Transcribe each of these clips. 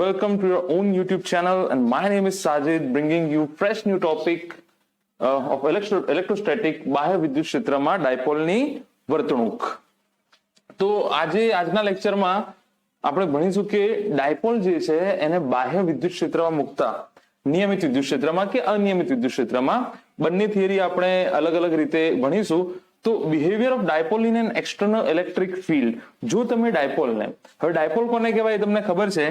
welcome to your own YouTube channel, and my name is Sajid, bringing you fresh new topic of electrostatic બાહ્ય વિદ્યુત ક્ષેત્રમાં ડાયપોલની વર્તણૂક. તો આજના લેક્ચરમાં આપણે ભણીશું કે ડાયપોલ જે છે એને બાહ્ય વિદ્યુત ક્ષેત્રમાં મૂકતા નિયમિત વિદ્યુત ક્ષેત્રમાં કે અનિયમિત વિદ્યુત ક્ષેત્રમાં બંને થિયરી આપણે અલગ અલગ રીતે ભણીશું. તો behaviour of dipole in an external electric field. જો તમે ડાયપોલને, હવે ડાયપોલ કોને કહેવાય તમને ખબર છે?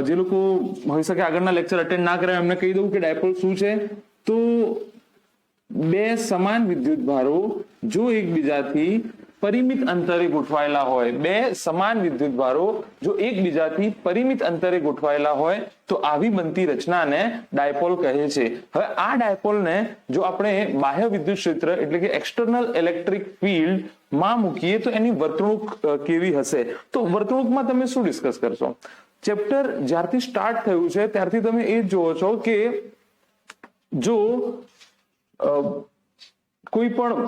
જે લોકો હોઈ શકે આગળના લેક્ચર અટેન્ડ ના કરે એમને કહી દઉં કે ડાયપોલ શું છે. તો બે સમાન વિદ્યુત ભારો જો એકબીજાથી પરિમિત અંતરે ગોઠવાયેલા હોય, બે સમાન વિદ્યુત ભારો જો એકબીજાથી પરિમિત અંતરે ગોઠવાયેલા હોય તો આવી બનતી રચનાને ડાયપોલ કહે છે. હવે આ ડાયપોલને જો આપણે બાહ્ય વિદ્યુત ક્ષેત્ર એટલે કે એક્સટર્નલ ઇલેક્ટ્રિક ફિલ્ડ માં મૂકીએ તો એની વર્તણૂક કેવી હશે? તો વર્તણૂકમાં તમે શું ડિસ્કસ કરશો? ચેપ્ટર જ્યારથી સ્ટાર્ટ થયું છે ત્યારથી તમે એ જોવો છો કે જો કોઈ પણ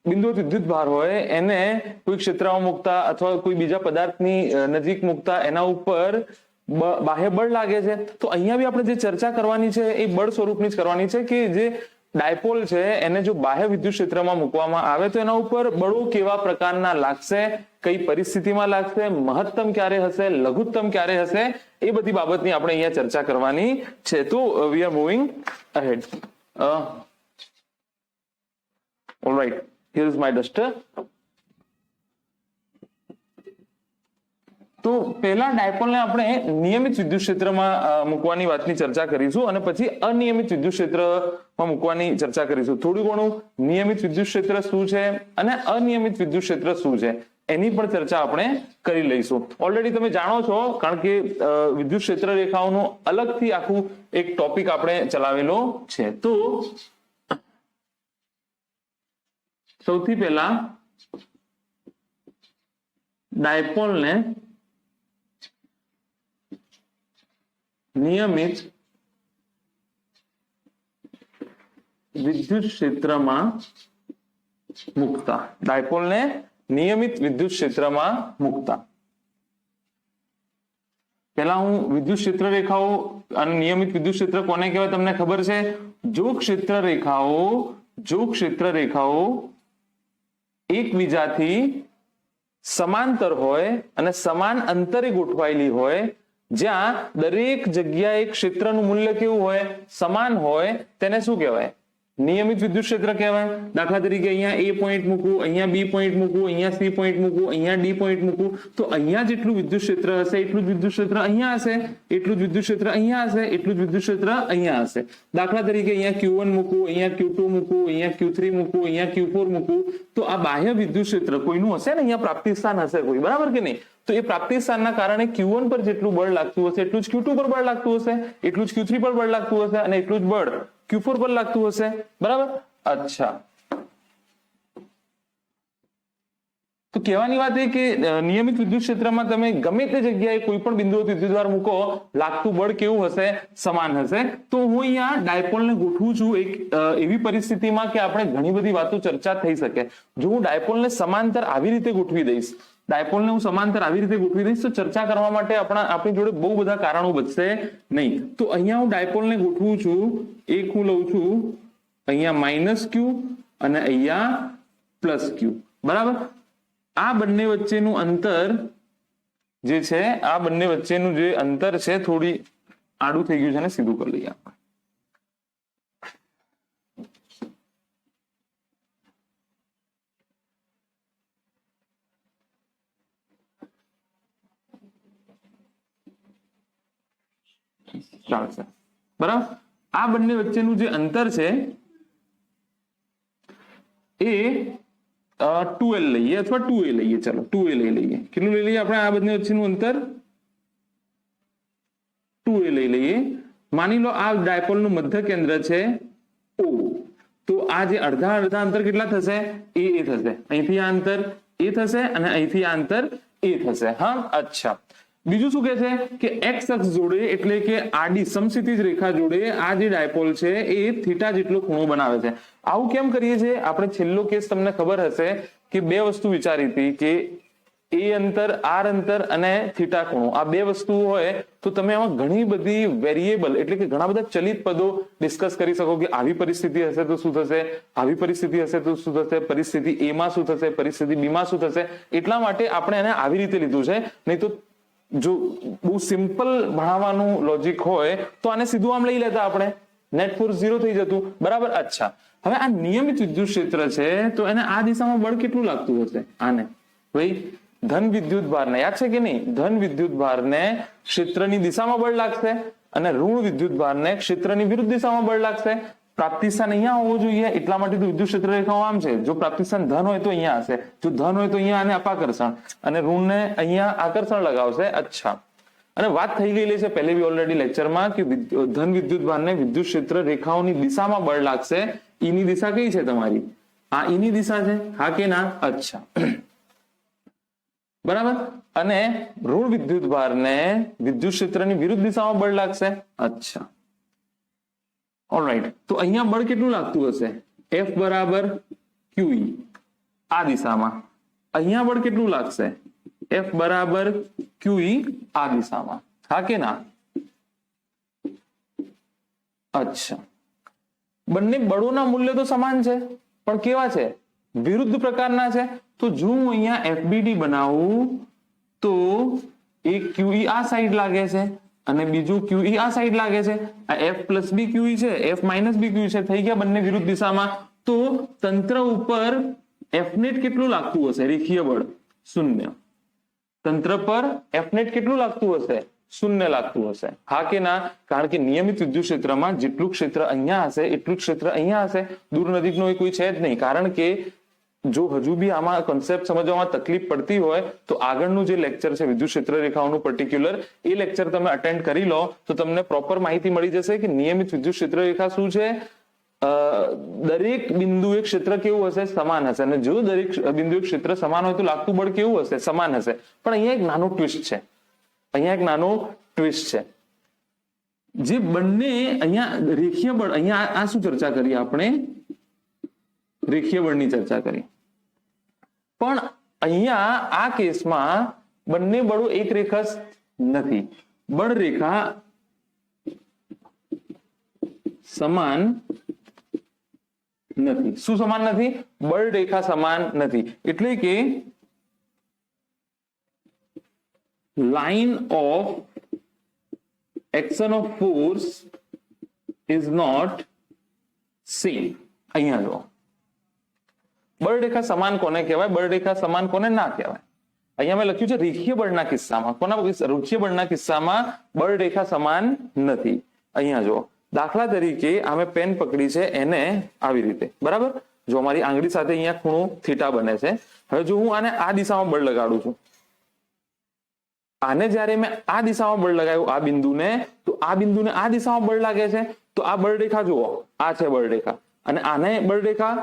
બિંદુ વિદ્યુત ભાર હોય એને કોઈ ક્ષેત્રમાં મૂકતા અથવા કોઈ બીજા પદાર્થની નજીક મૂકતા એના ઉપર બાહ્ય બળ લાગે છે. તો અહીંયા બી આપણે જે ચર્ચા કરવાની છે એ બળ સ્વરૂપની જ કરવાની છે કે જે ડાયપોલ છે એને જો બાહ્ય વિદ્યુત ક્ષેત્રમાં મૂકવામાં આવે તો એના ઉપર બળો કેવા પ્રકારના લાગશે, કઈ પરિસ્થિતિમાં લાગશે, મહત્તમ ક્યારે હશે, લઘુત્તમ ક્યારે હશે, એ બધી બાબતની આપણે અહીંયા ચર્ચા કરવાની છે. તો we are moving ahead. Alright, here is my duster. તો પહેલા ડાયપોલને આપણે નિયમિત વિદ્યુત ક્ષેત્રમાં મૂકવાની વાતની ચર્ચા કરીશું અને પછી અનિયમિત વિદ્યુત ક્ષેત્રમાં મૂકવાની ચર્ચા કરીશું. થોડું ઘણું નિયમિત વિદ્યુત ક્ષેત્ર શું છે અને અનિયમિત વિદ્યુત ક્ષેત્ર શું છે એની પણ ચર્ચા આપણે કરી લઈશું. ઓલરેડી તમે જાણો છો કારણ કે વિદ્યુત ક્ષેત્ર રેખાઓનું અલગથી આખું એક ટોપિક આપણે ચલાવેલો છે. તો સૌથી પહેલા ડાયપોલને નિયમિત વિદ્યુત ક્ષેત્રમાં મૂકતા, ડાયપોલને નિયમિત વિદ્યુત ક્ષેત્રમાં મૂકતા. પહેલા હું વિદ્યુત ક્ષેત્ર રેખાઓ અને નિયમિત વિદ્યુત ક્ષેત્ર કોને કહેવાય તમને ખબર છે? જો ક્ષેત્ર રેખાઓ એકબીજાથી સમાંતર હોય અને સમાન અંતરે ગોઠવાયેલી હોય, જ્યાં દરેક જગ્યાએ ક્ષેત્રનું મૂલ્ય કેવું હોય? સમાન હોય, તેને શું કહેવાય? નિયમિત વિદ્યુત ક્ષેત્ર કહેવાય. દાખલા તરીકે અહીંયા એ પોઈન્ટ મૂકવું, અહીંયા બી પોઈન્ટ મૂકવું, અહીંયા સી પોઈન્ટ મૂકવું, અહીંયા ડી પોઈન્ટ મૂકવું, તો અહીંયા જેટલું વિદ્યુત ક્ષેત્ર હશે એટલું જ વિદ્યુત ક્ષેત્ર અહીંયા હશે, એટલું જ વિદ્યુત ક્ષેત્ર અહીંયા હશે, એટલું જ વિદ્યુત ક્ષેત્ર અહીંયા હશે. દાખલા તરીકે અહીંયા Q1 મૂકવું, અહીંયા Q2 મૂકવું, અહીંયા Q3 મૂકવું, અહીંયા Q4 મૂકવું, તો આ બાહ્ય વિદ્યુત ક્ષેત્ર કોઈનું હશે ને, અહીંયા પ્રાપ્તિ સ્થાન હશે કોઈ, બરાબર કે નહીં? તો એ પ્રાપ્તિ સ્થાનના કારણે Q1 પર જેટલું બળ લાગતું હશે એટલું જ Q2 પર બળ લાગતું હશે, એટલું જ Q3 પર બળ લાગતું હશે અને એટલું જ બળ Q4 પર લાગતું હશે, બરાબર? અચ્છા, તો કહેવાની વાત એ કે નિયમિત વિદ્યુત ક્ષેત્રમાં તમે ગમે તે જગ્યાએ કોઈ પણ બિંદુએ વિદ્યુતભાર મૂકો, લાગતું બળ કેવું હશે? સમાન હશે. તો હું અહીંયા ડાયપોલને ગોઠવું છું એક એવી પરિસ્થિતિમાં કે આપણે ઘણી બધી વાતો ચર્ચા થઈ શકે. જો હું ડાયપોલને સમાંતર આવી રીતે ગોઠવી દઈશ, તો ચર્ચા કરવા માટે આપણી જોડે બહુ બધા કારણો બચશે નહીં. તો અહીંયા હું ડાયપોલને ગોઠવું છું, એક હું લઉં છું અહીંયા -Q અને અહીંયા +Q, બરાબર? આ બંને વચ્ચેનું અંતર જે છે, આ બંને વચ્ચેનું જે અંતર છે થોડી આડું થઈ ગયું છે ને સીધું કરી લઈએ આપણે. ચાલશે, બરાબર? આ બંને વચ્ચેનું જે અંતર છે એ 2L લઈએ અથવા 2A લઈએ. ચલો 2A લઈ લઈએ. કેટલું લઈ લઈએ આપણે? આ બંને વચ્ચેનું અંતર 2A લઈ લઈએ. માની લો આ ડાયપોલનું મધ્ય કેન્દ્ર છે O. તો આ જે અડધા અંતર કેટલા થશે? A થશે. અહીંથી આ અંતર A થશે અને અહીંથી આ અંતર A થશે. હા, અચ્છા. બીજું શું કહે છે કે x અક્ષ જોડે એટલે કે આડી સમક્ષિતિજ રેખા જોડે આ જે ડાયપોલ છે એ થીટા જેટલો ખૂણો બનાવે છે. આવું કેમ કરીએ છીએ આપણે? છેલ્લો કેસ તમને ખબર હશે કે બે વસ્તુ વિચારી હતી કે એ અંતર, આર અંતર અને થીટા ખૂણો, આ બે વસ્તુ હોય તો તમે આમાં ઘણી બધી વેરિયેબલ એટલે કે ઘણા બધા ચલિત પદો ડિસ્કસ કરી શકો કે આવી પરિસ્થિતિ હશે તો શું થશે, આવી પરિસ્થિતિ હશે તો શું થશે, પરિસ્થિતિ એ માં શું થશે, પરિસ્થિતિ બી માં શું થશે. એટલા માટે આપણે એને આવી રીતે લીધું છે. નહીં તો જો બહુ સિમ્પલ ભણાવવાનું લોજિક હોય તો આને સીધું આમ લઈ લેતા આપણે, નેટ ફોર્સ 0 થઈ જતું. બરાબર. અચ્છા, હવે આ નિયમિત વિદ્યુત ક્ષેત્ર છે તો એને આ દિશામાં બળ કેટલું લાગતું હશે? આને ભાઈ ધન વિદ્યુત ભારને, યાદ છે કે નહીં, ધન વિદ્યુત ભારને ક્ષેત્રની દિશામાં બળ લાગશે અને ઋણ વિદ્યુત ભારને ક્ષેત્રની વિરુદ્ધ દિશામાં બળ લાગશે. પ્રાપ્તિ સ્થાન અહીંયા હોવું જોઈએ, એટલા માટે તો વિદ્યુત ક્ષેત્ર રેખાઓ આમ છે. જો પ્રાપ્તિ સ્થાન ધન હોય તો અહીંયા હશે, જો ધન હોય તો અહીંયા આને અપાકર્ષણ અને ઋણને અહીંયા આકર્ષણ લગાવશે. અચ્છા, અને વાત થઈ ગયેલી છે પહેલે બી ઓલરેડી લેક્ચરમાં કે ધન વિદ્યુત ભારને વિદ્યુત ક્ષેત્ર રેખાઓની દિશામાં બળ લાગશે. ઈની દિશા કઈ છે તમારી? આ ઈની દિશા છે, હા કે ના? અચ્છા, બરાબર. અને ઋણ વિદ્યુત ભારને વિદ્યુત ક્ષેત્રની વિરુદ્ધ દિશામાં બળ લાગશે. અચ્છા, ઓલરાઈટ. તો અહીંયા બળ કેટલું લાગતું હશે? F બરાબર QE આ દિશામાં. અહીંયા બળ કેટલું લાગશે? F બરાબર QE આ દિશામાં, હા કે ના? અચ્છા, બંને બળોના મૂલ્ય તો સમાન છે પણ કેવા છે? વિરુદ્ધ પ્રકારના છે. તો જો હું અહીંયા FBD બનાવું તો એક QE આ સાઈડ લાગે છે અને બીજું QE આ સાઈડ લાગે છે. આ F પ્લસ બી QE છે, F માઇનસ બી QE છે, થઈ ગયા બંને વિરુદ્ધ દિશામાં. તો તંત્ર ઉપર Fનેટ કેટલું લાગતું હશે? રેખીય બળ 0. તંત્ર પર Fનેટ કેટલું લાગતું હશે? 0 લાગતું હશે, હા કે ના? કારણ કે નિયમિત વિદ્યુત ક્ષેત્રમાં જેટલું ક્ષેત્ર અહીંયા હશે એટલું ક્ષેત્ર અહીંયા હશે. દૂર નજીકનો કોઈ છે જ નહીં. કારણ કે જો હજુ બી આમાં કોન્સેપ્ટ સમજવામાં તકલીફ પડતી હોય તો આગળનું જે લેક્ચર છે વિદ્યુત ક્ષેત્ર રેખાઓનું પર્ટિક્યુલર, એ લેક્ચર તમે અટેન્ડ કરી લો તો તમને પ્રોપર માહિતી મળી જશે કે નિયમિત વિદ્યુત ક્ષેત્ર રેખા શું છે. દરેક બિંદુએ ક્ષેત્ર કેવું હશે? સમાન હશે. અને જો દરેક બિંદુએ ક્ષેત્ર સમાન હોય તો લાગતું બળ કેવું હશે? સમાન હશે. પણ અહીંયા એક નાનો ટ્વિસ્ટ છે, અહીંયા એક નાનો ટ્વિસ્ટ છે. જે બંને અહીંયા રેખીય બળ, અહીંયા આ શું ચર્ચા કરી આપણે? રેખીય બળની ચર્ચા કરી. પણ અહીંયા આ કેસમાં બંને બળો એક રેખા નથી. બળ રેખા સમાન નથી. શું સમાન નથી? બળ રેખા સમાન નથી. એટલે કે line of action of force is not same. અહીંયા જો બળ રેખા સમાન કોને કહેવાય? બળ રેખા સમાન કોને ના કહેવાય? અહીંયા મેં લખ્યું છે રેખીય બળના કિસ્સામાં. કોના રેખીય બળના કિસ્સામાં બળ રેખા સમાન નથી. અહીંયા જો દાખલા તરીકે અમે પેન પકડી છે એને આવી રીતે, બરાબર. જો અમારી આંગળી સાથે અહીંયા ખૂણો થીટા બને છે. હવે જો હું આને આ દિશામાં બળ લગાડું છું, આને જ્યારે મેં આ દિશામાં બળ લગાવ્યું આ બિંદુને, તો આ બિંદુને આ દિશામાં બળ લાગે છે. તો આ બળ રેખા જુઓ, આ છે બળ રેખા અને આને બળ રેખા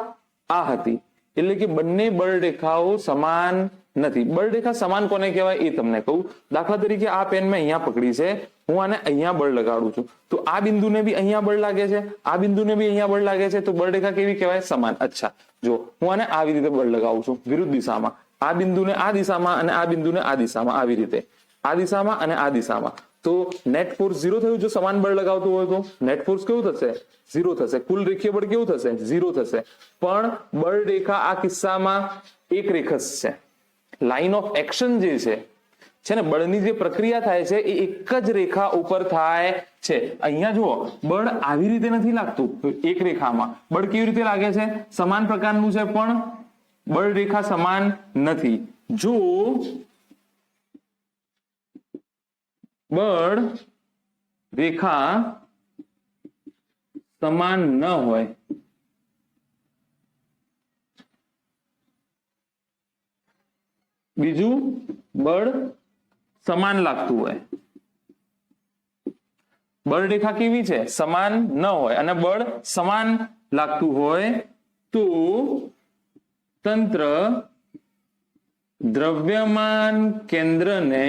આ હતી. એટલે કે બંને બળ રેખાઓ સમાન નથી. બળ રેખા સમાન કોને કહેવાય એ તમને કહું. દાખલા તરીકે આ પેન મેં અહીંયા પકડી છે, હું આને અહીંયા બળ લગાડું છું તો આ બિંદુને બી અહીંયા બળ લાગે છે, આ બિંદુને બી અહીંયા બળ લાગે છે. તો બળ રેખા કેવી કહેવાય? સમાન. અચ્છા, જો હું આને આવી રીતે બળ લગાવું છું વિરુદ્ધ દિશામાં, આ બિંદુને આ દિશામાં અને આ બિંદુને આ દિશામાં, આવી રીતે આ દિશામાં અને આ દિશામાં, તો નેટ ફોર્સ 0 થયું. જો સમાન બળ લગાવતું હોય તો નેટ ફોર્સ કેવું થશે? 0 થશે. કુલ રેખીય બળ કેવું થશે? 0 થશે. પણ બળ રેખા આ કિસ્સામાં એક રેખસ છે. લાઈન ઓફ એક્શન જે છે ને, બળની જે પ્રક્રિયા થાય છે એ એક જ રેખા ઉપર થાય છે. અહીંયા જુઓ બળ આવી રીતે નથી લાગતું. એક રેખામાં બળ કેવી રીતે લાગે છે? સમાન પ્રકારનું છે પણ બળ રેખા સમાન નથી. જો બળ રેખા સમાન ન હોય બીજું બળ સમાન લાગતું હોય, બળ રેખા કેવી છે? સમાન ન હોય અને બળ સમાન લાગતું હોય તો તંત્ર દ્રવ્યમાન કેન્દ્રને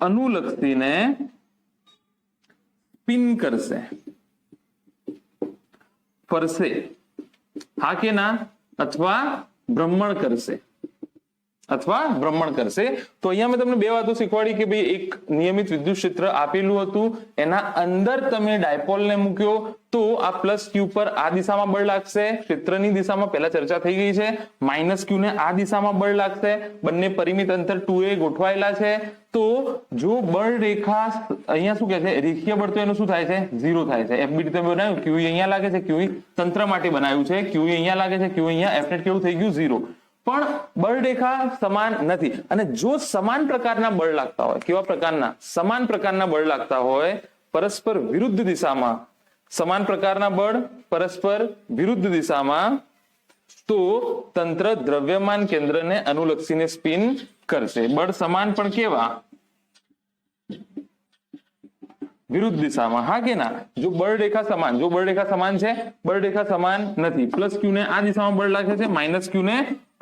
અનુલક્ષીને સ્પિન કરશે, ફરશે, હા કે ના? અથવા ભ્રમણ કરશે અથવા ભ્રમણ કરશે. તો અહીંયા મેં તમને બે વાતો શીખવાડી કે ભાઈ એક નિયમિત વિદ્યુત ક્ષેત્ર આપેલું હતું, એના અંદર તમે ડાયપોલને મૂક્યો તો આ પ્લસ ક્યુ પર આ દિશામાં બળ લાગશે, ક્ષેત્રની દિશામાં પહેલા ચર્ચા થઈ ગઈ છે. માઇનસ ક્યુ ને આ દિશામાં બળ લાગશે, બંને પરિમિત અંતર 2a ગોઠવાયેલા છે. તો જો બળ રેખા અહીંયા શું કહે છે, રેખીય બળ, તો એનું શું થાય છે, 0 થાય છે. એફબીડી તમે બનાવ્યું, ક્યુ અહીંયા લાગે છે, ક્યુ તંત્ર માટે બનાવ્યું છે, ક્યુ અહીંયા લાગે છે, ક્યુ અહીંયા, એફ નેટ કેવું થઈ ગયું, 0. પણ બળ રેખા સમાન નથી. અને જો સમાન પ્રકારના બળ લાગતા હોય, કેવા પ્રકારના, સમાન પ્રકારના બળ લાગતા હોય પરસ્પર વિરુદ્ધ દિશામાં, સમાન પ્રકારના બળ પરસ્પર વિરુદ્ધ દિશામાં, તો તંત્ર દ્રવ્યમાન કેન્દ્રને અનુલક્ષીને સ્પિન કરશે. બળ સમાન પણ કેવા, વિરુદ્ધ દિશામાં, હા કે ના. જો બળ રેખા સમાન, જો બળ રેખા સમાન છે, બળ રેખા સમાન નથી, પ્લસ ક્યુ ને આ દિશામાં બળ લાગે છે, માઇનસ ક્યુ ને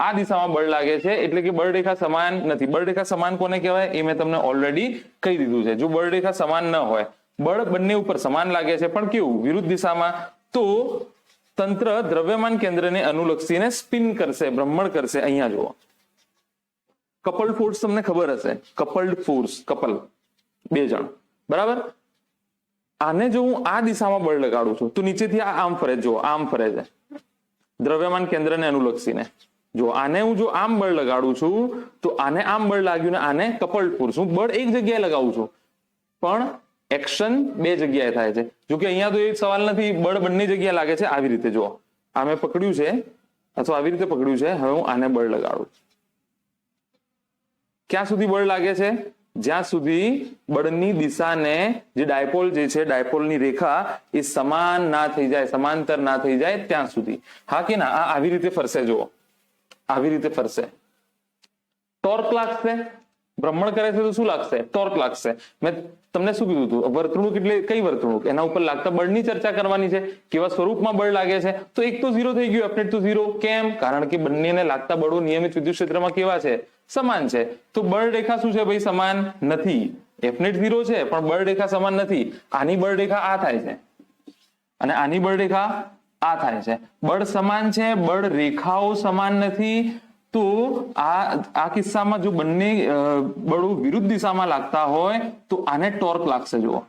આ દિશામાં બળ લાગે છે, એટલે કે બળ રેખા સમાન નથી. બળ રેખા સમાન કોને કહેવાય એ મેં તમને ઓલરેડી કહી દીધું છે. જો બળ રેખા સમાન ન હોય, બળ બંને ઉપર સમાન લાગે છે પણ કેવું, વિરુદ્ધ દિશામાં, તો તંત્ર દ્રવ્યમાન કેન્દ્રને અનુલક્ષીને સ્પિન કરશે, ભ્રમણ કરશે. અહીંયા જુઓ, કપલ્ડ ફોર્સ તમને ખબર હશે, કપલ્ડ ફોર્સ, કપલ, બે જણ, બરાબર. આને જો હું આ દિશામાં બળ લગાડું છું તો નીચેથી આ આમ ફરે, જો આમ ફરે છે, દ્રવ્યમાન કેન્દ્રને અનુલક્ષીને. જો આને હું જો આમ બળ લગાડું છું તો આને આમ બળ લાગ્યું ને આને કપલ્ડ ફોર્સ, હું બળ એક જગ્યાએ લગાવું છું પણ એક્શન બે જગ્યાએ થાય છે. જો કે અહીંયા તો એ સવાલ નથી, બળ બંને જગ્યાએ લાગે છે. આવી રીતે જો આ મેં પકડ્યું છે અથવા આવી રીતે પકડ્યું છે, હવે હું આને બળ લગાડું, ક્યાં સુધી બળ લાગે છે, જ્યાં સુધી બળની દિશાને, જે ડાયપોલ જે છે, ડાયપોલની રેખા એ સમાન ના થઈ જાય, સમાંતર ના થઈ જાય ત્યાં સુધી. હા કે ના. આ આવી રીતે ફરશે, જુઓ આવી રીતે ફરશે, ટોર્ક લાગશે. ભ્રમણ કરે છે તો શું લાગશે, ટોર્ક લાગશે. મેં તમને શું કીધું હતું, વર્તણૂક એટલે કઈ વર્તણૂક, એના ઉપર લાગતા બળની ચર્ચા કરવાની છે, કેવા સ્વરૂપમાં બળ લાગે છે. તો એક તો 0 થઈ ગયું, એફ નેટ તો 0. કેમ? કારણ કે બંનેને લાગતા બળો નિયમિત વિદ્યુત ક્ષેત્રમાં કેવા છે, સમાન છે. તો બળ રેખા શું છે ભાઈ, સમાન નથી. એફ નેટ 0 છે પણ બળ રેખા સમાન નથી. આની બળ રેખા આ થાય છે અને આની બળ રેખા આ થાય છે. બળ સમાન છે, બળ રેખાઓ સમાન નથી. તો આ કિસ્સામાં જો બંને બળો વિરુદ્ધ દિશામાં લાગતા હોય તો આને ટોર્ક લાગશે. જુઓ,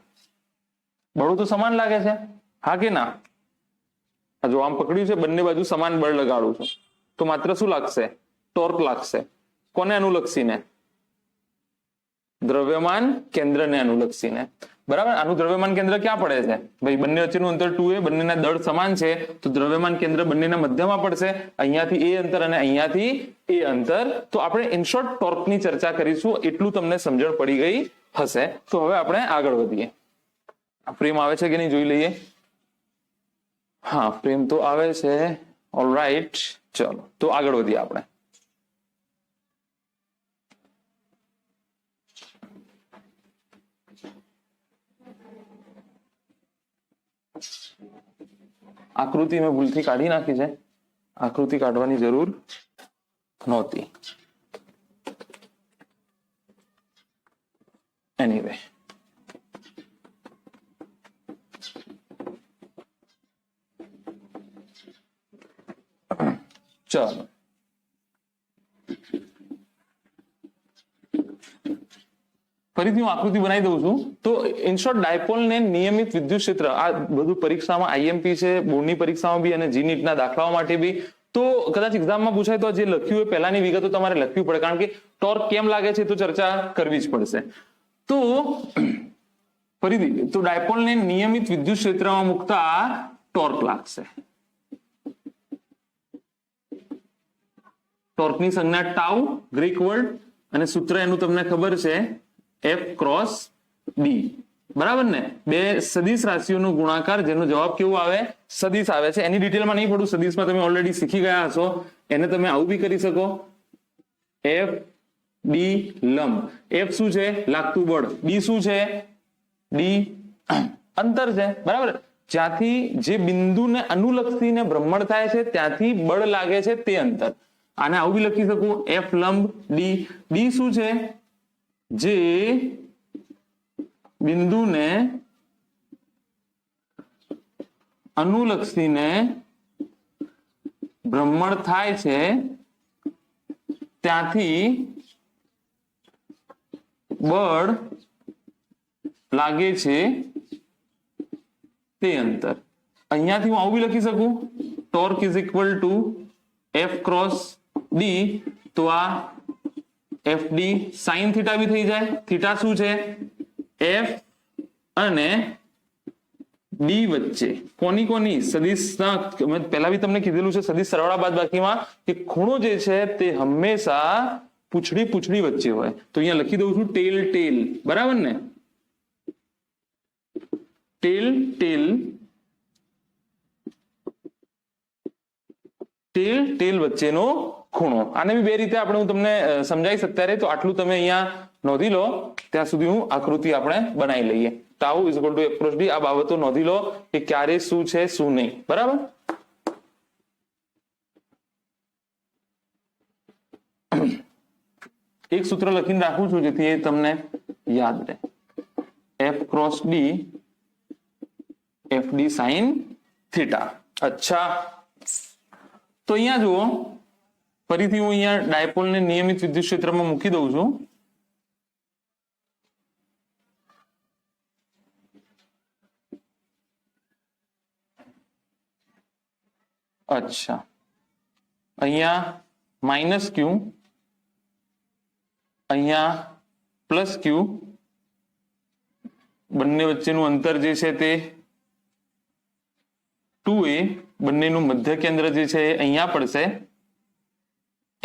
બળો તો સમાન લાગે છે, હા કે ના. જો આમ પકડ્યું છે, બંને બાજુ સમાન બળ લગાડું છું તો માત્ર શું લાગશે, ટોર્ક લાગશે. કોને અનુલક્ષીને, દ્રવ્યમાન કેન્દ્રને અનુલક્ષીને, બરાબર. આનું દ્રવ્યમાન કેન્દ્ર ક્યાં પડે છે ભાઈ, બંને વચ્ચેનું અંતર 2a, બંનેના દળ સમાન છે તો દ્રવ્યમાન કેન્દ્ર બંનેના મધ્યમાં પડશે. અહીંયાથી એ અંતર અને અહીંયાથી એ અંતર. તો આપણે ઇન શોર્ટ ટોર્કની ચર્ચા કરીશું, એટલું તમને સમજણ પડી ગઈ હશે. તો હવે આપણે આગળ વધીએ. ફ્રેમ આવે છે કે નહીં જોઈ લઈએ. હા, ફ્રેમ તો આવે છે. ઓલરાઈટ, ચલો તો આગળ વધીએ આપણે. આકૃતિ મેં ભૂલથી કાઢી નાખી છે, આકૃતિ કાઢવાની જરૂર નહોતી. એનીવે, ચાલો ફરીથી હું આકૃતિ બનાવી દઉં છું. તો ઇન શોર્ટ ડાયપોલ ને નિયમિત વિદ્યુત ક્ષેત્ર, આ બધું પરીક્ષામાં આઈએમપી છે, બોર્ડની પરીક્ષામાં બી અને જી નીટના દાખલાઓ માટે બી. તો કદાચ એક્ઝામમાં પૂછાય તો જે લખ્યું હોય પહેલાની વિગતો તમારે લખવી પડે, કારણ કે ટોર્ક કેમ લાગે છે તો ચર્ચા કરવી જ પડશે. તો ફરીથી, તો ડાયપોલને નિયમિત વિદ્યુત ક્ષેત્રમાં મૂકતા ટોર્ક લાગશે. ટોર્કની સંજ્ઞા ટાઉ, ગ્રીક વર્ડ, અને સૂત્ર એનું તમને ખબર છે, F ક્રોસ ડી, બરાબર ને. બે સદિશ રાશિઓનો ગુણાકાર, જેનો જવાબ કેવો આવે, સદિશ આવે છે. એની ડિટેલમાં નહીં પડું, સદિશમાં તમે ઓલરેડી શીખી ગયા હશો. એને તમે આવું બી કરી શકો, F ડી લંબ. F શું છે, લાગતું બળ. ડી શું છે, ડી અંતર છે, બરાબર. જ્યાંથી જે બિંદુને અનુલક્ષીને ભ્રમણ થાય છે ત્યાંથી બળ લાગે છે તે અંતર. આને આવું બી લખી શકું, F લંબ ડી. ડી શું છે, જે બિંદુને અનુલક્ષીને ભ્રમણ થાય છે ત્યાંથી બળ લાગે છે તે અંતર. અહીંયાથી હું આવું બી લખી શકું, torque is equal to f cross D. તો આ એફ ડી સાઇન થીટા બી થઈ જાય. થીટા શું છે? એફ અને ડી વચ્ચે કોની સદિશના, પહેલા બી તમને કીધેલું છે સદિશ સરવાળા બાદબાકીમાં કે ખૂણો જે છે તે હંમેશા પૂંછડી વચ્ચે હોય. તો અહીંયા લખી દઉં છું ટેલ ટેલ, બરાબર ને? ટેલ ટેલ ટેલ ટેલ વચ્ચેનો ખૂણો. આને બી બે રીતે આપણે હું તમને સમજાવીશ અત્યારે. તો આટલું તમે અહીંયા નોંધી લો, ત્યાં સુધી હું આકૃતિ આપણે બનાવી લઈએ. Tau is equal to f cross D. આ બાબતો નોંધી લો કે ક્યારે શું છે શું નહીં, બરાબર? એક સૂત્ર લખીને રાખું છું જેથી એ તમને યાદ રહે. F cross D F D sine theta. અચ્છા, તો અહીંયા જુઓ, ફરીથી હું અહીંયા ડાયપોલને નિયમિત વિદ્યુત ક્ષેત્રમાં મૂકી દઉં છું. અચ્છા, અહીંયા માઇનસ ક્યુ, અહીંયા પ્લસ ક્યુ, બંને વચ્ચેનું અંતર જે છે તે 2a, બંનેનું મધ્ય કેન્દ્ર જે છે એ અહીંયા પડશે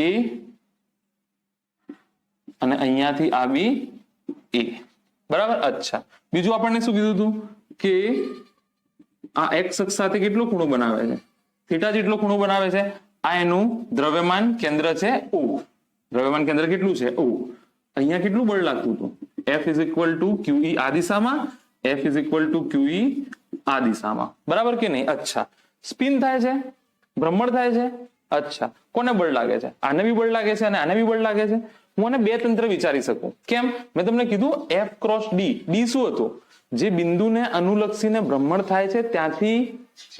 a, અને અહીંયાથી આવી a, બરાબર. અચ્છા, બીજું આપણને શું કીધું હતું કે આ એક્સ અક્ષ સાથે કેટલો ખૂણો બનાવે છે? થીટા જેટલો ખૂણો બનાવે છે. આ એનું દ્રવ્યમાન કેન્દ્ર છે O. દ્રવ્યમાન કેન્દ્ર કેટલું છે? O. અહીંયા કેટલું બળ લાગતું હતું? F is equal two QE આ દિશામાં, F is equal two QE આ દિશામાં, બરાબર કે નહીં? અચ્છા, સ્પિન થાય છે, ભ્રમણ થાય છે. અચ્છા, કોને બળ લાગે છે? આને બી બળ લાગે છે અને આને બી બળ લાગે છે. હું આને બે તંત્ર વિચારી શકું. કેમ? મેં તમને કીધું એફ ક્રોસ ડી. ડી શું હતું? જે બિંદુને અનુલક્ષીને ભ્રમણ થાય છે ત્યાંથી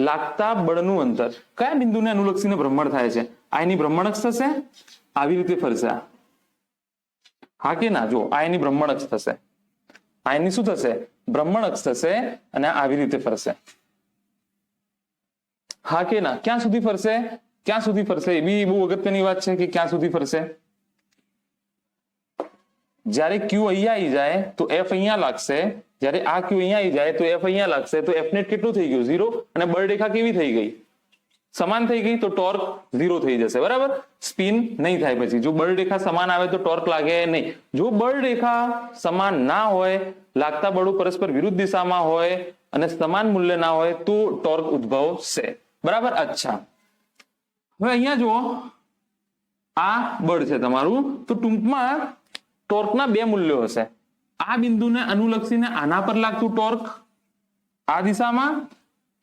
લાગતા બળનું અંતર. કયા બિંદુને અનુલક્ષીને ભ્રમણ થાય છે? આ એની ભ્રમણ અક્ષ થશે, આવી રીતે ફરશે. હા કે ના? જો આ એની ભ્રમણ અક્ષ થશે, આ એની શું થશે? ભ્રમણ અક્ષ થશે, અને આવી રીતે ફરશે. હા કે ના? ક્યાં સુધી ફરશે? ક્યાં સુધી ફરશે? એ બી બહુ અગત્યની વાત છે કે ક્યાં સુધી ફરશે. જ્યારે ક્યુ અહીંયા આવી જાય તો એફ અહીંયા લાગશે, જ્યારે આ ક્યુ અહીંયા આવી જાય તો એફ અહીંયા લાગશે. તો એફ નેટ કેટલું થઈ ગયું? 0. અને બળરેખા કેવી થઈ ગઈ? સમાન થઈ ગઈ. તો ટોર્ક 0 થઈ જશે, બરાબર? સ્પિન નહીં થાય. પછી જો બળરેખા સમાન આવે તો ટોર્ક લાગે નહીં. જો બળરેખા સમાન ના હોય, લાગતા બળો પરસ્પર વિરુદ્ધ દિશામાં હોય અને સમાન મૂલ્ય ના હોય તો ટોર્ક ઉદ્ભવશે, બરાબર? અચ્છા, હવે અહીંયા જુઓ, આ બળ છે તમારું. તો ટૂંકમાં ટોર્કના બે મૂલ્યો હશે. આ બિંદુને અનુલક્ષીને આના પર લાગતું ટોર્ક આ દિશામાં,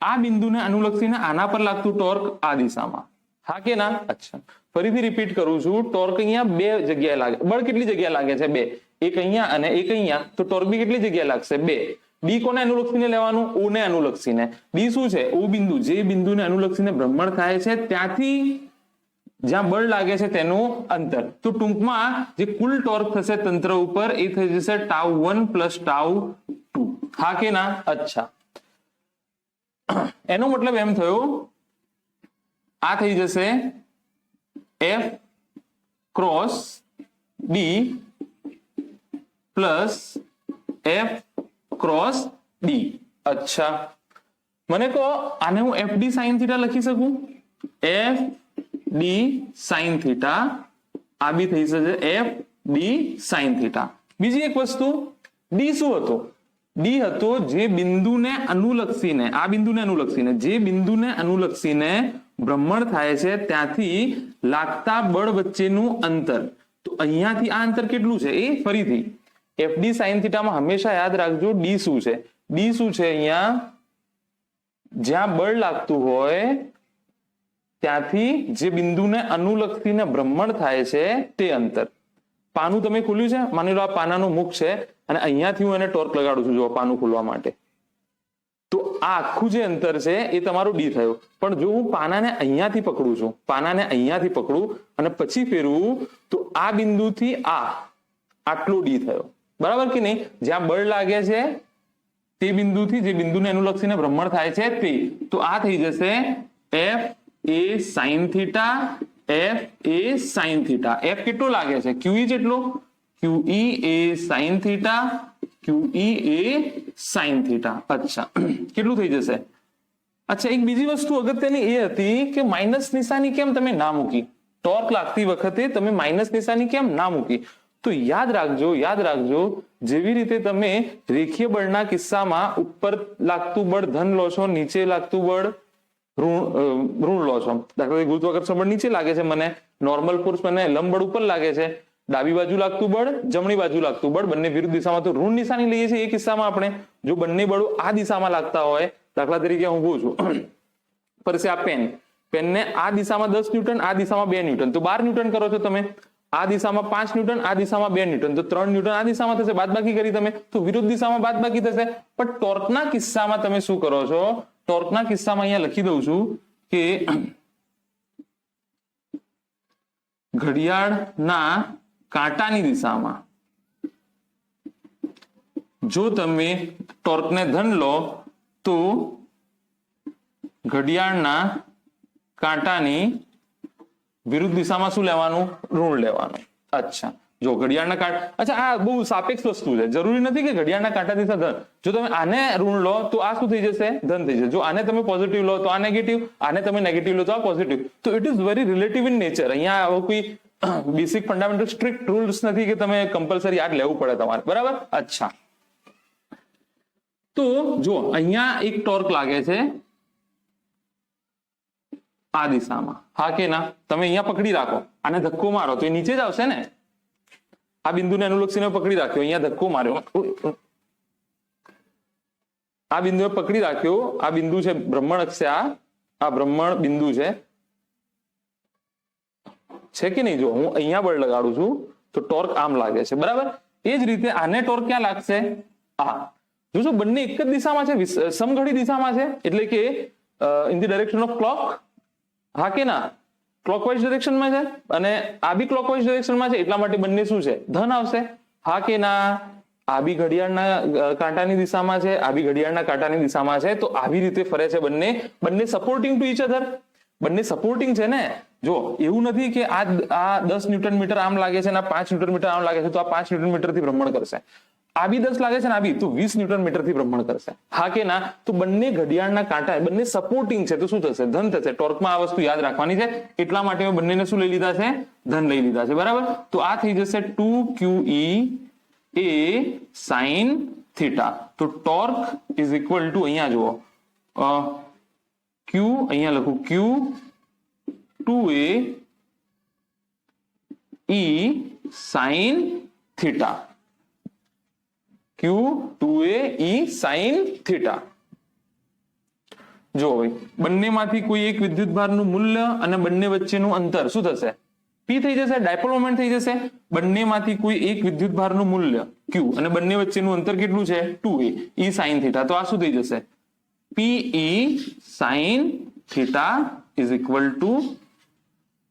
આ બિંદુને અનુલક્ષીને આના પર લાગતું ટોર્ક આ દિશામાં. હા કે ના? અચ્છા, ફરીથી રિપીટ કરું છું. ટોર્ક અહીંયા બે જગ્યાએ લાગે. બળ કેટલી જગ્યાએ લાગે છે? બે. એક અહીંયા અને એક અહીંયા. તો ટોર્ક બી કેટલી જગ્યાએ લાગશે? બે. ડી કોને અનુલક્ષીને લેવાનું? O ને અનુલક્ષીને. ડી શું છે? O બિંદુ. જે બિંદુને અનુલક્ષીને ભ્રમણ થાય છે ત્યાંથી જ્યાં બળ લાગે છે તેનું અંતર. તો ટૂંકમાં જે કુલ ટોર્ક થશે તંત્ર ઉપર એ થઈ જશે τ1 પ્લસ τ2. હા કે ના? અચ્છા, એનો મતલબ એમ થયો, આ થઈ જશે F cross D plus F cross D. અચ્છા, મને કહો આને હું એફ ડી સાઇન થીટા લખી શકું? F D sine theta. આ બી થઈ જશે એફ ડી સાઇન થીટા. બીજી એક વસ્તુ, ડી શું હતો? ડી હતો જે બિંદુને અનુલક્ષીને, આ બિંદુને અનુલક્ષીને, જે બિંદુને અનુલક્ષીને ભ્રમણ થાય છે ત્યાંથી લાગતા બળ વચ્ચેનું અંતર. તો અહીંયાથી આ અંતર કેટલું છે? એ ફરીથી એફ ડી સાઇન થીટામાં હંમેશા યાદ રાખજો ડી શું છે. ડી શું છે? અહીંયા જ્યાં બળ લાગતું હોય ત્યાંથી જે બિંદુને અનુલક્ષીને ભ્રમણ થાય છે તે અંતર. પાનું તમે ખોલ્યું છે, માની લો આ પાનાનું મુખ છે અને અહીંયાથી હું એને ટોર્ક લગાડું છું. જો પાનું ખોલવા માટે તો આ આખું જે અંતર છે એ તમારું ડી થયું. પણ જો હું પાનાને અહીંયાથી પકડું છું, પાનાને અહીંયાથી પકડું અને પછી ફેરવું, તો આ બિંદુથી આટલો ડી થયો, બરાબર કે નહીં? જ્યાં બળ લાગે છે તે બિંદુથી જે બિંદુને અનુલક્ષીને ભ્રમણ થાય છે તે, તો આ થઈ જશે F A sine theta, F A sine theta. F કેટલો લાગે છે? QE જેટલો. QE એ સાઇન થીટા, QE એ સાઇન થીટા. અચ્છા, કેટલું થઈ જશે? અચ્છા, એક બીજી વસ્તુ અગત્યની એ હતી કે માઇનસ નિશાની કેમ તમે ના મૂકી? ટોર્ક લાગતી વખતે તમે માઇનસ નિશાની કેમ ના મૂકી? તો યાદ રાખજો, જેવી રીતે તમે રેખીય બળના કિસ્સામાં ઉપર લાગતું બળ ધન લો છો, નીચે લાગતું બળ ઋણ લો છો. દાખલા તરીકે ગુરુત્વાકર્ષણ બળ નીચે લાગે છે મને, નોર્મલ ફોર્સ મને લંબ બળ ઉપર લાગે છે, ડાબી બાજુ લાગતું બળ, જમણી બાજુ લાગતું બળ, બંને વિરુદ્ધ દિશામાં, તો ઋણ નિશાની લઈએ છીએ. એ કિસ્સામાં આપણે જો બંને બળો આ દિશામાં લાગતા હોય, દાખલા તરીકે હું કહું છું પરસે આ પેનને આ દિશામાં 10 ન્યૂટન, આ દિશામાં 2 ન્યૂટન, તો 12 ન્યૂટન કરો છો તમે. આ દિશામાં 5 ન્યૂટન, આ દિશામાં 2 ન્યૂટન, તો 3 ન્યૂટન આ દિશામાં થશે, બાદબાકી કરી તમે, તો વિરુદ્ધ દિશામાં બાદબાકી થશે. પણ ટોર્કના કિસ્સામાં તમે શું કરો છો? ટોર્કના કિસ્સામાં અહીંયા લખી દઉં છું કે ઘડિયાળના કાંટાની દિશામાં જો તમે ટોર્કને ધન લો તો ઘડિયાળના કાંટાની વિરુદ્ધ દિશામાં શું લેવાનું? ઋણ લેવાનું. અચ્છા, જો ઘડિયાળના કાંટા, અચ્છા આ બહુ સાપેક્ષ વસ્તુ છે, જરૂરી નથી કે ઘડિયાળના કાંટા દિશા ધન. જો તમે આને ઋણ લો તો આ શું થઈ જશે? ધન થઈ જશે. જો આને તમે પોઝિટિવ લો તો આ નેગેટિવ, આને તમે નેગેટિવ લો તો આ પોઝિટિવ. તો it is very relative in nature. અહીંયા આવો કોઈ બેસિક ફંડામેન્ટલ સ્ટ્રિક્ટ રૂલ્સ નથી કે તમે કમ્પલસરી આ જ લેવું પડે તમારે, બરાબર? અચ્છા, તો જો અહીંયા એક ટોર્ક લાગે છે આ દિશામાં, હા કે ના? તમે અહીંયા પકડી રાખો, આને ધક્કો મારો તો એ નીચે જ આવશે ને. આ બિંદુને અનુલક્ષીને પકડી રાખ્યો, અહીંયા ધક્કો માર્યો, આ બિંદુએ પકડી રાખ્યો, આ બિંદુ છે ભ્રમણ અક્ષ, આ ભ્રમણ બિંદુ છે કે નહીં? જો હું અહીંયા બળ લગાડું છું તો ટોર્ક આમ લાગે છે, બરાબર? એ જ રીતે આને ટોર્ક ક્યાં લાગશે? આ. જો બંને એક જ દિશામાં છે, સમઘડી દિશામાં છે, એટલે કે in the direction of clock, હા કે ના? ક્લોકવાઇઝ ડિરેક્શનમાં છે અને આ બી ક્લોકવાઇઝ ડિરેક્શનમાં છે, એટલા માટે બંને શું છે? ધન આવશે, હા કે ના? આ બી ઘડિયાળના કાંટાની દિશામાં છે, આ બી ઘડિયાળના કાંટાની દિશામાં છે, તો આવી રીતે ફરે છે બંને. બંને સપોર્ટિંગ ટુ ઈચ અધર, બંને સપોર્ટિંગ છે ને. જો એવું નથી કે આ 10 ન્યૂટન મીટર આમ લાગે છે અને 5 ન્યૂટન મીટર આમ લાગે છે, તો આ 5 ન્યૂટન મીટર થી ભ્રમણ કરશે. આ બી 10 લાગે છે ને આ બી, તો 20 ન્યૂટન મીટર થી ભ્રમણ કરશે, હા કે ના? તો બંને ઘડિયાળના કાંટા, બંને સપોર્ટિંગ છે, તો શું થશે? ધન થશે. ટોર્કમાં આ વસ્તુ યાદ રાખવાની છે, એટલા માટે મેં બંનેને શું લઈ લીધા છે? ધન લઈ લીધા છે, બરાબર? તો આ થઈ જશે 2QE એ સાઇન થીટા. તો ટોર્ક ઇઝ ઇક્વલ ટુ, અહીંયા જુઓ, Q, અહીંયા લખું Q 2A E sine theta. Q 2A E sine theta. જો બંનેમાંથી કોઈ એક વિદ્યુતભારનું મૂલ્ય અને બંને વચ્ચેનું અંતર શું થશે? P થઈ જશે, ડાયપોલ મોમેન્ટ થઈ જશે. બંનેમાંથી કોઈ એક વિદ્યુતભારનું મૂલ્ય Q અને બંને વચ્ચેનું અંતર કેટલું છે? 2A E sine theta. તો આ શું થઈ જશે? PE sine theta is equal two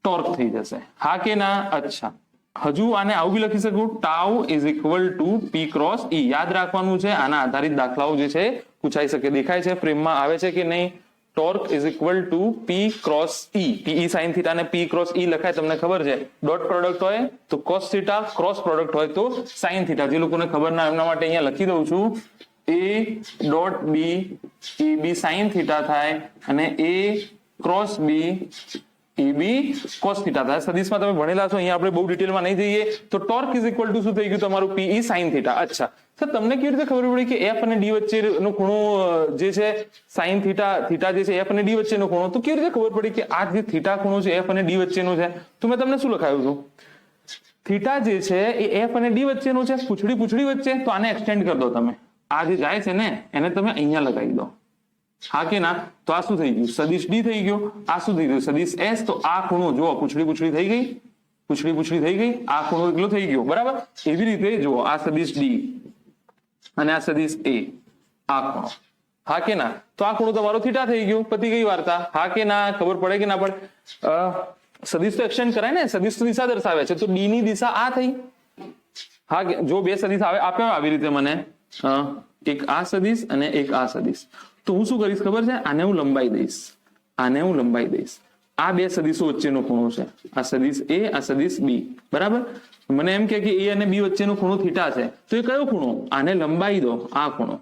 torque થઈ જશે, હા કે ના? અચ્છા, હજુ આને આવું બી લખી શકું, tau is equal two P cross E. યાદ રાખવાનું છે, આના આધારિત દાખલાઓ જે છે પૂછાઈ શકે. દેખાય છે ફ્રેમમાં, આવે છે કે નહીં? Torque is equal two P cross E. PE sine theta ને P ક્રોસ E લખાય, તમને ખબર છે. ડોટ પ્રોડક્ટ હોય તો કોસ થીટા, ક્રોસ પ્રોડક્ટ હોય તો સાઇન થીટા. જે લોકોને ખબર ના, એમના માટે અહીંયા લખી દઉં છું, A dot B A B sine theta થાય અને A cross B A B cos theta થાય. સદિશમાં તમે ભણેલા છો, અહીંયા આપણે બહુ ડિટેલમાં નહીં જઈએ. તો ટોર્ક ઇઝ ઇક્વલ ટુ શું થઈ ગયું તમારું? PE sine theta. અચ્છા સર, તમને કેવી રીતે ખબર પડી કે F અને D વચ્ચેનો ખૂણો જે છે સાઇન થીટા, થીટા જે છે F અને D વચ્ચેનો ખૂણો, તો કેવી રીતે ખબર પડી કે આ જે થીટા ખૂણો છે F અને D વચ્ચેનો છે? તો મેં તમને શું લખાયું હતું? થીટા જે છે એ F અને D વચ્ચેનું છે, પૂંછડી વચ્ચે. તો આને એક્સટેન્ડ કરી દો તમે, આ જે જાય છે ને એને તમે અહીંયા લગાવી દો, હા કે ના? તો આ શું થઈ ગયું? સદિશ D થઈ ગયો. આ શું થઈ ગયું? સદિશ S. તો આ ખૂણો જો પૂંછડી થઈ ગઈ, પૂંછડી થઈ ગઈ, આ ખૂણો એટલો થઈ ગયો, બરાબર? એવી રીતે જો આ સદિશ D અને આ સદિશ A, આ ખૂણો, હા કે ના? તો આ ખૂણો તમારો થીટા થઈ ગયો, પતી ગઈ વાર્તા. હા કે ના? ખબર પડે કે ના પડે? સદિશ તો એક્સટેન્ડ કરાય ને, સદિશ તો દિશા દર્શાવે છે, તો ડી ની દિશા આ થઈ. હા, જો બે સદિશ આપ્યા આવી રીતે મને, એક આ સદિશ અને એક આ સદિશ, તો હું શું કરીશ ખબર છે? આને હું લંબાઈ દઈશ, આને હું લંબાઈ દઈશ. આ બે સદિશો વચ્ચેનો ખૂણો છે, આ સદિશ એ, આ સદિશ બી, બરાબર. મને એમ કે એ અને બી વચ્ચેનો ખૂણો થીટા છે, તો એ કયો ખૂણો? આને લંબાઈ દો, આ ખૂણો.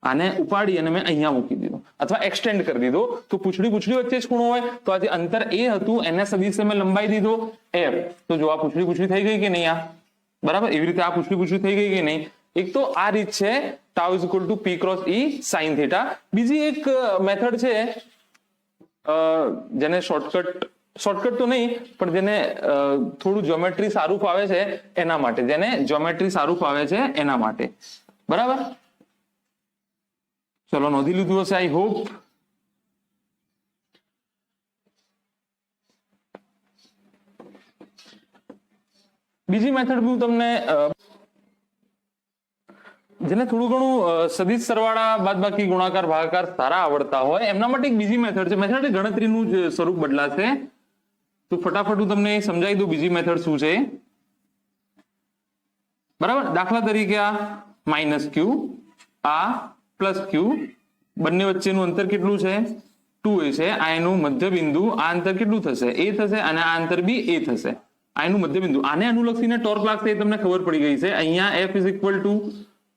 આને ઉપાડી અને મેં અહીંયા મૂકી દીધો અથવા એક્સટેન્ડ કરી દીધો, તો પૂંછડી વચ્ચે જ ખૂણો હોય, તો આ જે અંતર એ હતું એને સદિશે મેં લંબાઈ દીધો f. તો જો આ પૂંછડી થઈ ગઈ કે નહીં? આ બરાબર. એવી રીતે આ પૂંછડી થઈ ગઈ કે નહીં? એક તો આ રીત છે tau is equal to p cross e sin theta. બીજી એક મેથડ છે જેને શોર્ટકટ તો નહીં, પણ જેને થોડું જ્યોમેટ્રી સારું ફાવે છે એના માટે, બરાબર. ચલો, નોંધી લીધું હશે આઈ હોપ. બીજી મેથડ હું તમને, જેને થોડું ઘણું સદિશ સરવાળા બાદબાકી ગુણાકાર ભાગાકાર સારા આવડતા હોય એમના માટે એક બીજી મેથડ છે. મેથડ ગણતરીનું જ સ્વરૂપ બદલાશે, તો ફટાફટ હું તમને સમજાવી દઉં બીજી મેથડ શું છે, બરાબર. દાખલા તરીકે આ માઇનસ ક્યુ, આ પ્લસ ક્યુ, બંને વચ્ચેનું અંતર કેટલું છે? 2a છે. આ એનું મધ્ય બિંદુ, આ અંતર કેટલું થશે? a થશે, અને આ અંતર બી a થશે. આ એનું મધ્ય બિંદુ. આને અનુલક્ષીને ટોર્ક લાગશે, એ તમને ખબર પડી ગઈ છે. અહીંયા f is equal two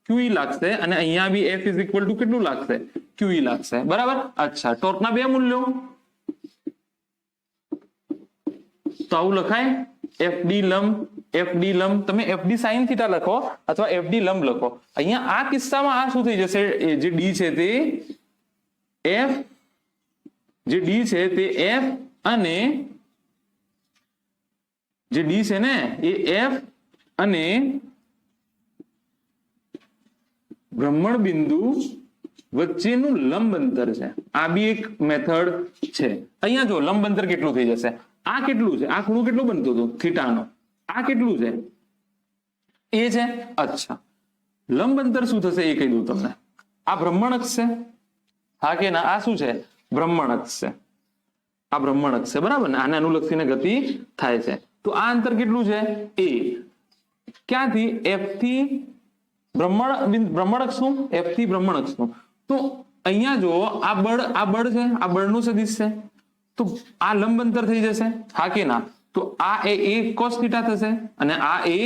QE લાગશે, અને અહીંયા બી f ઇઝ ઇક્વલ ટુ કેટલું લાગશે? QE લાગશે, બરાબર. અચ્છા, ટોર્કના બે મૂલ્યો, તો આવું લખાય FD લંબ, તમે FD sin થીટા લખો અથવા FD લંબ લખો. અહીંયા આ કિસ્સામાં આ શું થઈ જશે? જે D છે તે F, જે D છે તે F, અને જે D છે ને એ F અને ભ્રમણ બિંદુ વચ્ચેનું લંબ અંતર છે. આ બી એક મેથડ છે. અહીંયા જો લંબ અંતર કેટલું થઈ જશે? આ કેટલું છે? આ ખૂણો કેટલો બનતો હતો થીટાનો? આ કેટલું છે? એ છે. અચ્છા, લંબ અંતર શું થશે એ કહી દઉં તમને. આ બ્રહ્મણ અક્ષ છે, હા કે ના? આ શું છે? બ્રહ્મણ અક્ષ છે. આ બ્રહ્મણ અક્ષ છે, બરાબર ને? આને અનુલક્ષીને ગતિ થાય છે. તો આ અંતર કેટલું છે? a. ક્યાંથી? f થી બ્રહ્મણ અક્ષનું, f થી બ્રહ્મણ અક્ષનું. તો અહીંયા જો આ બળ છે, આ બળનું સદિશ છે, તો આ લંબ અંતર થઈ જશે, હા કે ના? તો આ એ cos થીટા થશે, અને આ એ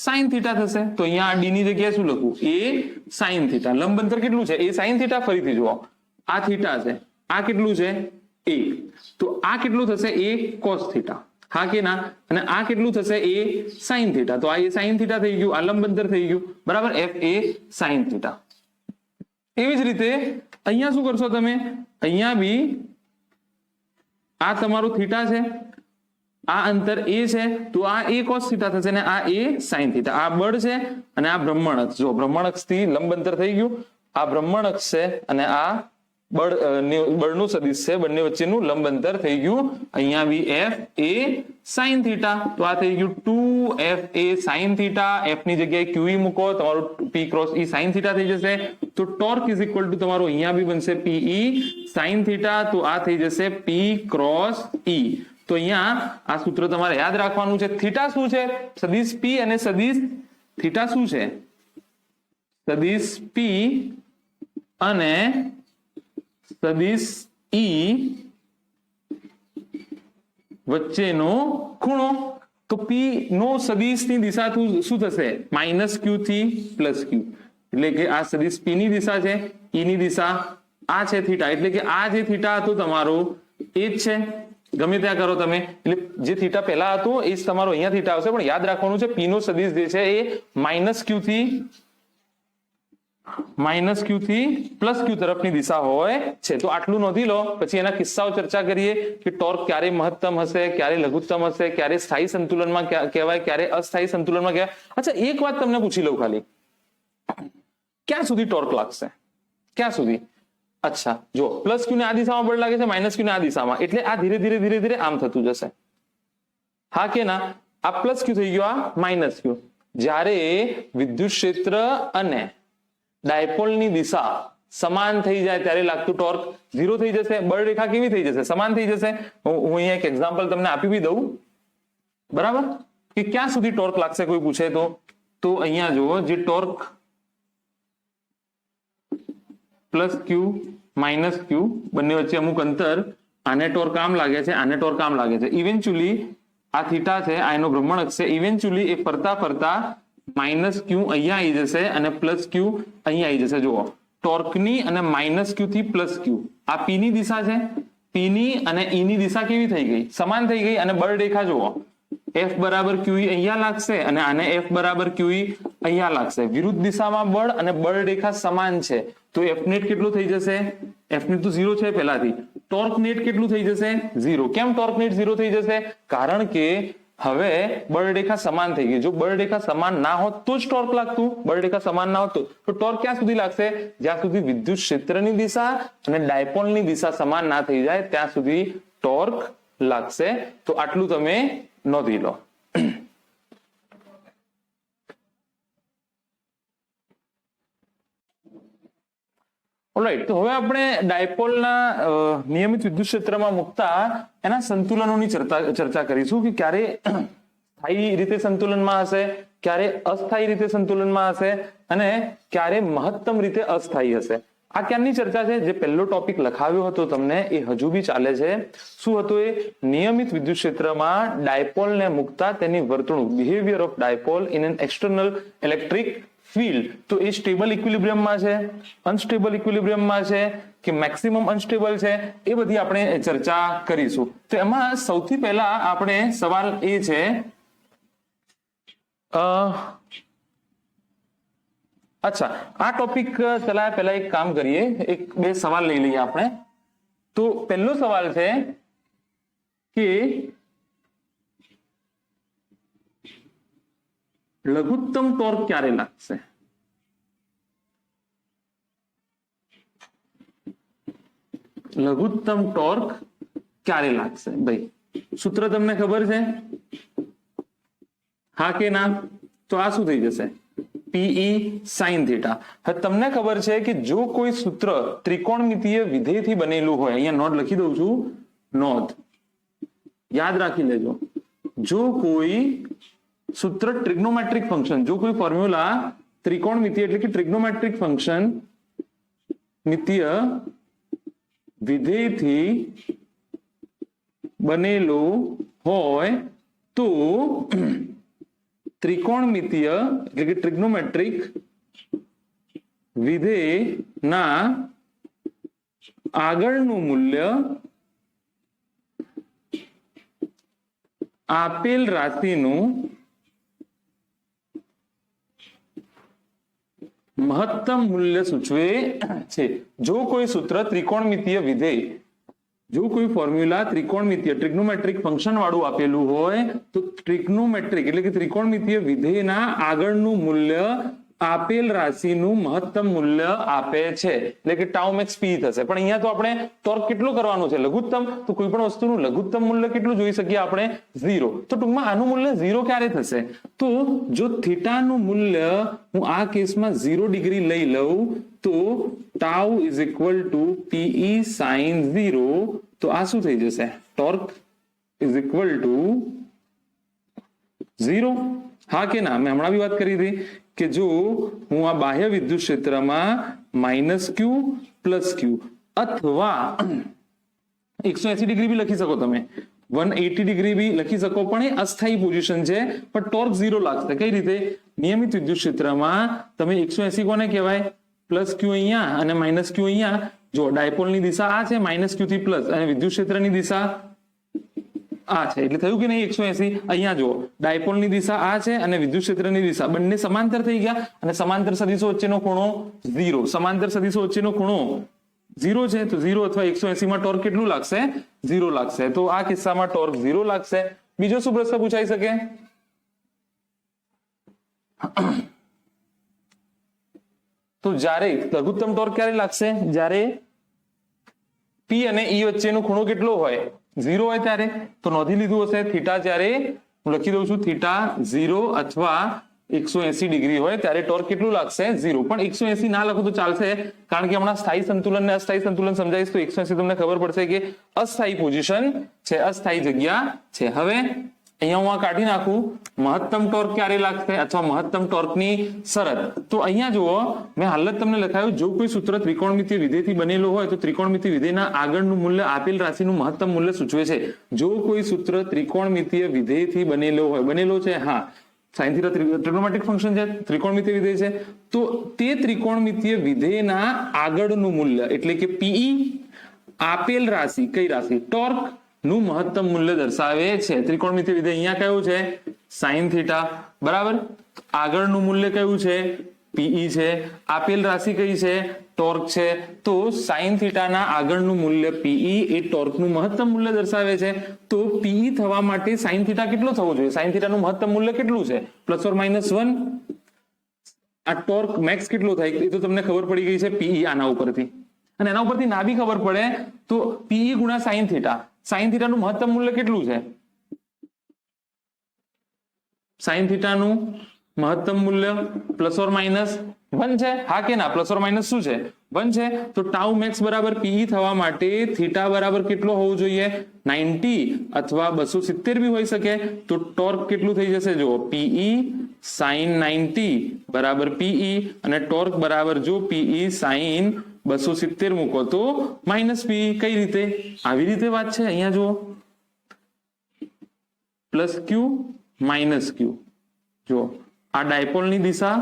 sin થીટા થશે. તો અહીંયા ડી ની જગ્યાએ શું લખું? a sin theta. લંબ અંતર કેટલું છે? a sin theta. ફરીથી જુઓ, આ થીટા છે, આ કેટલું છે? a. તો આ કેટલું થશે? a cos થીટા, હા કે ના? અને આ કેટલું થશે? a sin theta. તો આ a sin થીટા થઈ ગયું, આ લંબ અંતર થઈ ગયું, બરાબર. f a sin theta. એવી જ રીતે અહીંયા શું કરશો તમે? અહીંયા બી આ તમારું થીટા છે, આ અંતર a છે, તો આ a cos થીટા થશે, ને આ a sin થીટા. આ બળ છે અને આ બ્રહ્મણ અક્ષ. જો બ્રહ્મણ અક્ષ થી લંબ અંતર થઈ ગયું, આ બ્રહ્મણ અક્ષ છે અને આ બળનું સદિશ છે, બંને વચ્ચેનું લંબ અંતર થઈ ગયું. અહીંયા બી f a sin થીટા. તો આ થઈ ગયું 2f a sin theta. f ની જગ્યાએ QE મૂકો, તમારું p cross e sin theta થઈ જશે. તો ટોર્ક ઇઝ ઇક્વલ ટુ તમારું અહીંયા બી બનશે pe sin થીટા. તો આ થઈ જશે p cross e. તો અહીંયા આ સૂત્ર તમારે યાદ રાખવાનું છે. થીટા શું છે? સદિશ p અને સદિશ થીટા શું છે? સદિશ p અને સદિશ E વચ્ચેનો ખૂણો. તો P નો સદિશની દિશા શું થશે? માઇનસ Q થી પ્લસ Q. એટલે કે આ સદિશ P ની દિશા છે, E ની દિશા આ છે થીટા. એટલે કે આ જે થીટા હતો તમારો એ જ છે, ગમે ત્યાં કરો તમે. એટલે જે થીટા પહેલા હતો એ જ તમારો અહીંયા થીટા આવશે. પણ યાદ રાખવાનું છે P નો સદિશ જે છે એ માઇનસ Q થી પ્લસ Q તરફની દિશા હોય છે. તો આટલું નોંધી લો. પછી એના કિસ્સાઓ ચર્ચા કરીએ કે ટોર્ક ક્યારે મહત્તમ હશે, ક્યારે લઘુત્તમ હશે, ક્યારે સ્થાયી સંતુલનમાં કહેવાય, ક્યારે અસ્થાયી સંતુલનમાં કહેવાય. અચ્છા, એક વાત તમને પૂછી લઉં ખાલી, ક્યાં સુધી ટોર્ક લાગશે? ક્યાં સુધી? અચ્છા, જો પ્લસ Q ને આ દિશામાં બળ લાગે છે, માઇનસ Q ને આ દિશામાં, એટલે આ ધીરે ધીરે આમ થતું જશે, હા કે ના? આ પ્લસ Q થઈ ગયો, આ માઇનસ Q. જ્યારે વિદ્યુત ક્ષેત્ર અને ડાયપોલની દિશા સમાન થઈ જાય ત્યારે લાગતું ટોર્ક 0 થઈ જશે. બળ રેખા કેવી થઈ જશે? સમાન થઈ જશે. હું અહીંયા એક એક્ઝામ્પલ તમને આપી બી દઉં, બરાબર, કે ક્યાં સુધી ટોર્ક લાગશે કોઈ પૂછે તો અહીંયા જુઓ, જે ટોર્ક પ્લસ ક્યુ માઇનસ ક્યુ બંને વચ્ચે અમુક અંતર, આને ટોર્ક આમ લાગે છે, આને ટોર્ક આમ લાગે છે. ઇવેન્ચ્યુઅલી આ થીટા છે, આ એનો ભ્રમણ અક્ષ છે, ઇવેન્ચ્યુઅલી એ ફરતા ફરતા માઇનસ ક્યુ અહીંયા આવી જશે અને પ્લસ ક્યુ અહીંયા આવી જશે. જુઓ, ટોર્કની અને માઇનસ ક્યુ થી પ્લસ ક્યુ, આ પી ની દિશા છે, પી ની અને ઈ ની દિશા કેવી થઈ ગઈ? સમાન થઈ ગઈ. અને બળ રેખા જુઓ, એફ બરાબર ક્યુઈ અહીંયા લાગશે અને આને એફ બરાબર ક્યુઈ અહીંયા લાગશે. વિરુદ્ધ દિશામાં બળ અને બળ રેખા સમાન છે, તો એફ નેટ કેટલું થઈ જશે? એફ નેટ તો 0 છે પહેલાથી. ટોર્ક નેટ કેટલું થઈ જશે? 0. કેમ ટોર્ક નેટ 0 થઈ જશે? કારણ કે હવે બળ રેખા સમાન થઈ ગઈ. જો બળ રેખા સમાન ના હોત તો જ ટોર્ક લાગતું. બળ રેખા સમાન ના હોત તો ટોર્ક ક્યાં સુધી લાગશે? જ્યાં સુધી વિદ્યુત ક્ષેત્રની દિશા અને ડાયપોલની દિશા સમાન ના થઈ જાય ત્યાં સુધી ટોર્ક લાગશે. તો આટલું તમે નોંધી લો. ઓલરાઈટ, તો હવે આપણે ડાયપોલના નિયમિત વિદ્યુત ક્ષેત્રમાં મુકતા એના સંતુલનોની ચર્ચા કરીશું કે ક્યારે સ્થાયી રીતે સંતુલનમાં હશે, ક્યારે અસ્થાયી રીતે સંતુલનમાં હશે અને ક્યારે મહત્તમ રીતે અસ્થાયી હશે. આ ક્યારની ચર્ચા છે? જે પહેલો ટોપિક લખાવ્યો હતો તમને એ હજુ બી ચાલે છે. શું હતો એ? નિયમિત વિદ્યુત ક્ષેત્રમાં ડાયપોલને મુકતા તેની વર્તણૂક, behaviour of dipole in an external electric field. તો એ સ્ટેબલ ઇક્વિલિબ્રિયમમાં છે, અનસ્ટેબલ ઇક્વિલિબ્રિયમમાં છે કે મેક્સિમમ અનસ્ટેબલ છે, એ બધી આપણે ચર્ચા કરીશું. તો એમાં સૌથી પહેલા આપણે સવાલ એ છે, અચ્છા, આ ટોપિક ચલાયા પહેલા એક કામ કરીએ, બે સવાલ લઈ લઈએ આપણે. તો પહેલો સવાલ છે કે લઘુત્તમ ટોર્ક ક્યારે લાગશે? લઘુત્તમ ટોર્ક ક્યારે લાગશે? ભાઈ સૂત્ર તમને ખબર છે? હા કે ના? તો આ શું થઈ જશે? PE sine theta. હવે તમને ખબર છે કે જો કોઈ સૂત્ર ત્રિકોણમિતીય વિધેયથી બનેલું હોય, અહીંયા નોંધ લખી દઉં છું, નોંધ યાદ રાખી લેજો. જો કોઈ સૂત્ર ટ્રિગ્નોમેટ્રિક ફંક્શન, જો કોઈ ફોર્મ્યુલા ત્રિકોણમિતીય એટલે કે ટ્રિગ્નોમેટ્રિક ફંક્શન મિતીય વિધેયથી બનેલું હોય તો ત્રિકોણમિતીય એટલે કે ટ્રિગ્નોમેટ્રિક વિધેયના આગળનું મૂલ્ય આપેલ રાશિનું મહત્તમ મૂલ્ય સૂચવે છે. જો કોઈ સૂત્ર ત્રિકોણમિતીય વિધેય, જો કોઈ ફોર્મ્યુલા ત્રિકોણમિતીય ટ્રિગ્નોમેટ્રિક ફંક્શન વાળું આપેલું હોય તો ટ્રિગ્નોમેટ્રિક એટલે કે ત્રિકોણમિતીય વિધેયના આગળનું મૂલ્ય આપેલ રાશિનું મહત્તમ મૂલ્ય આપે છે, એટલે કે ટાઉ મેક્સ પી થશે. પણ અહીંયા તો આપણે ટોર્ક કેટલો કરવાનો છે? લઘુત્તમ. તો કોઈ પણ વસ્તુનું લઘુત્તમ મૂલ્ય કેટલું જોઈ શકીએ આપણે? 0. તો ટૂંકમાં આનું મૂલ્ય 0 ક્યારે થશે? તો જો થીટાનું મૂલ્ય હું આ કેસમાં 0 ડિગ્રી લઈ લઉં તો tau is equal to P સાઇન 0. તો આ શું થઈ જશે? Torque is equal to 0. હા કે ના? મેં હમણાં બી વાત કરી હતી કે જો હું આ બાહ્ય વિદ્યુત ક્ષેત્રમાં માઇનસ ક્યુ પ્લસ ક્યુ અથવા 180 ડિગ્રી બી લખી શકો, તમે 180 ડિગ્રી બી લખી શકો, પણ એ અસ્થાયી પોઝિશન છે, પણ ટોર્ક 0 લાગશે. કઈ રીતે? નિયમિત વિદ્યુત ક્ષેત્રમાં તમે 180 કોને કહેવાય? પ્લસ ક્યુ અહીંયા અને માઇનસ ક્યુ અહીંયા. જો ડાયપોલની દિશા આ છે, માઇનસ ક્યુ થી પ્લસ, અને વિદ્યુત ક્ષેત્રની દિશા આ છે. એટલે થયું કે નહીં? 180. અહીંયા જુઓ, ડાયપોલની દિશા આ છે અને વિદ્યુત ક્ષેત્રની દિશા બંને સમાંતર થઈ ગયા, અને સમાંતર સદિશો વચ્ચેનો ખૂણો 0. સમાંતર સદિશો વચ્ચેનો ખૂણો 0 છે, તો 0 અથવા 180 માં ટોર્ક કેટલું લાગશે? 0 લાગશે. તો આ કિસ્સામાં ટોર્ક 0 લાગશે. બીજો શું પ્રશ્ન પૂછાઈ શકે? તો જ્યારે લઘુત્તમ ટોર્ક ક્યારે લાગશે? જ્યારે પી અને ઈ વચ્ચેનો ખૂણો કેટલો હોય? 0 હોય ત્યારે. તો નોંધી લીધું હશે થીટા, જ્યારે હું લખી દઉં છું થીટા 0 અથવા 180 ડિગ્રી હોય ત્યારે ટોર્ક કેટલું લાગશે 0. પણ 180 ના લખો તો ચાલશે, કારણ કે હમણાં સ્થાયી સંતુલન ને અસ્થાયી સંતુલન સમજાવીશ તો 180 તમને ખબર પડશે કે અસ્થાયી પોઝિશન છે, અસ્થાયી જગ્યા છે. હવે અહીંયા હું આ કાઢી નાખું, મહત્તમ ટોર્ક ક્યારે લાગશે અથવા મહત્તમ ટોર્કની શરત. તો અહીંયા જુઓ, મેં હાલ જ તમને લખાયું, જો કોઈ સૂત્ર ત્રિકોણમિતીય વિધેયથી બનેલું હોય તો ત્રિકોણમિતીય વિધેયના આગળનું મૂલ્ય આપેલ રાશિનું મહત્તમ મૂલ્ય સૂચવે છે. જો કોઈ સૂત્ર ત્રિકોણમિતીય વિધેયથી બનેલો છે, હા, સાઇન થીટા ટ્રિગ્નોમેટ્રિક ફંક્શન છે, ત્રિકોણમિતીય વિધેય છે, તો તે ત્રિકોણમિતીય વિધેયના આગળનું મૂલ્ય એટલે કે પીઈ આપેલ રાશિ, કઈ રાશિ, ટોર્ક નું મહત્તમ મૂલ્ય દર્શાવે છે. ત્રિકોણમિતીય વિધેય અહીંયા કયું છે, સાઇન થીટા, બરાબર. આગળનું મૂલ્ય કયું છે, પીઈ છે. આપેલ રાશિ કઈ છે, ટોર્ક છે. તો સાઇન થીટાના આગળનું મૂલ્ય પીઈ એ ટોર્કનું મહત્તમ મૂલ્ય દર્શાવે છે. તો પીઈ થવા માટે સાઇન થીટા કેટલો થવો જોઈએ, સાઇન થીટાનું મહત્તમ મૂલ્ય કેટલું છે, +or-1. આ ટોર્ક મેક્સ કેટલો થાય એ તો તમને ખબર પડી ગઈ છે પીઈ આના ઉપરથી, અને એના ઉપરથી ના બી ખબર પડે તો પીઈ ગુણ્યા સાઇન થીટા, સાઇન થીટાનું મહત્તમ મૂલ્ય કેટલું છે, સાઇન થીટાનું મહત્તમ મૂલ્ય +or-1 છે, હા કે ના, +or- શું છે, 1 છે. તો ટાઉ મેક્સ બરાબર પીઈ થવા માટે થીટા બરાબર કેટલો હોવો જોઈએ, 90 અથવા 270 બી હોઈ શકે. તો ટોર્ક કેટલું થઈ જશે, જો પીઈ સાઇન 90 બરાબર પીઈ, અને ટોર્ક બરાબર જો પીઈ સાઇન 270 મૂકો તો -p. કઈ રીતે, આવી રીતે વાત છે. અહીંયા જુઓ, +q -q. જો આ ડાયપોલની દિશા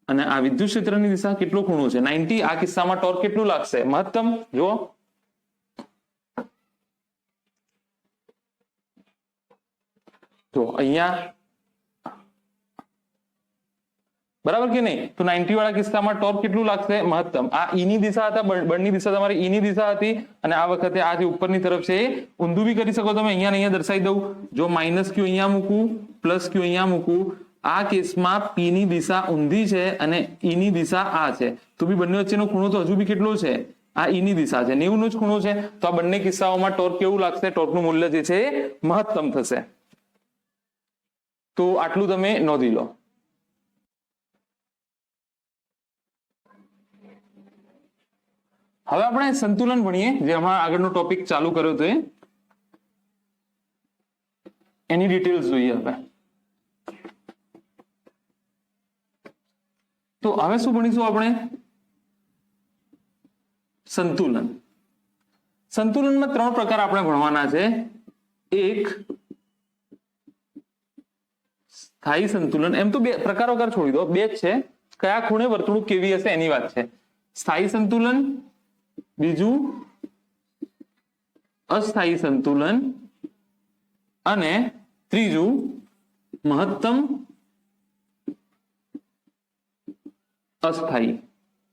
અને આ વિદ્યુત ક્ષેત્રની દિશા કેટલો ખૂણો છે, 90. આ કિસ્સામાં ટોર્ક કેટલું લાગશે, મહત્તમ. જો અહીંયા બરાબર કે નહીં, તો 90 વાળા કિસ્સામાં ટોર્ક કેટલું લાગશે, મહત્તમ. આ ઈ ની દિશા હતા, બળની દિશા તમારી ઈ ની દિશા હતી, અને આ વખતે આ જે ઉપરની તરફ છે એ ઊંધું બી કરી શકો તમે. અહીંયા દર્શાવી દઉં, જો -q અહીંયા મૂકું, +q અહીંયા મૂકું. આ કેસમાં પી ની દિશા ઊંધી છે અને ઈ ની દિશા આ છે, તો બી બંને વચ્ચેનો ખૂણો તો હજુ બી કેટલો છે, આ ઈ ની દિશા છે, 90 નો જ ખૂણો છે. તો આ બંને કિસ્સાઓમાં ટોર્ક કેવું લાગશે, ટોર્કનું મૂલ્ય જે છે મહત્તમ થશે. તો આટલું તમે નોંધી લો. હવે આપણે સંતુલન ભણીએ, જે હમણાં આગળનો ટોપિક ચાલુ કર્યો હતો એની ડિટેલ્સ જોઈએ. હવે તો હવે શું ભણીશું આપણે, સંતુલન. સંતુલનમાં 3 પ્રકાર આપણે ભણવાના છે. એક સ્થાયી સંતુલન, એમ તો 2 પ્રકારો કર છોડી દો, 2 જ છે. કયા ખૂણે વર્તુળ કેવી હશે એની વાત છે. સ્થાયી સંતુલન, બીજું અસ્થાયી સંતુલન, અને ત્રીજું મહત્તમ અસ્થાયી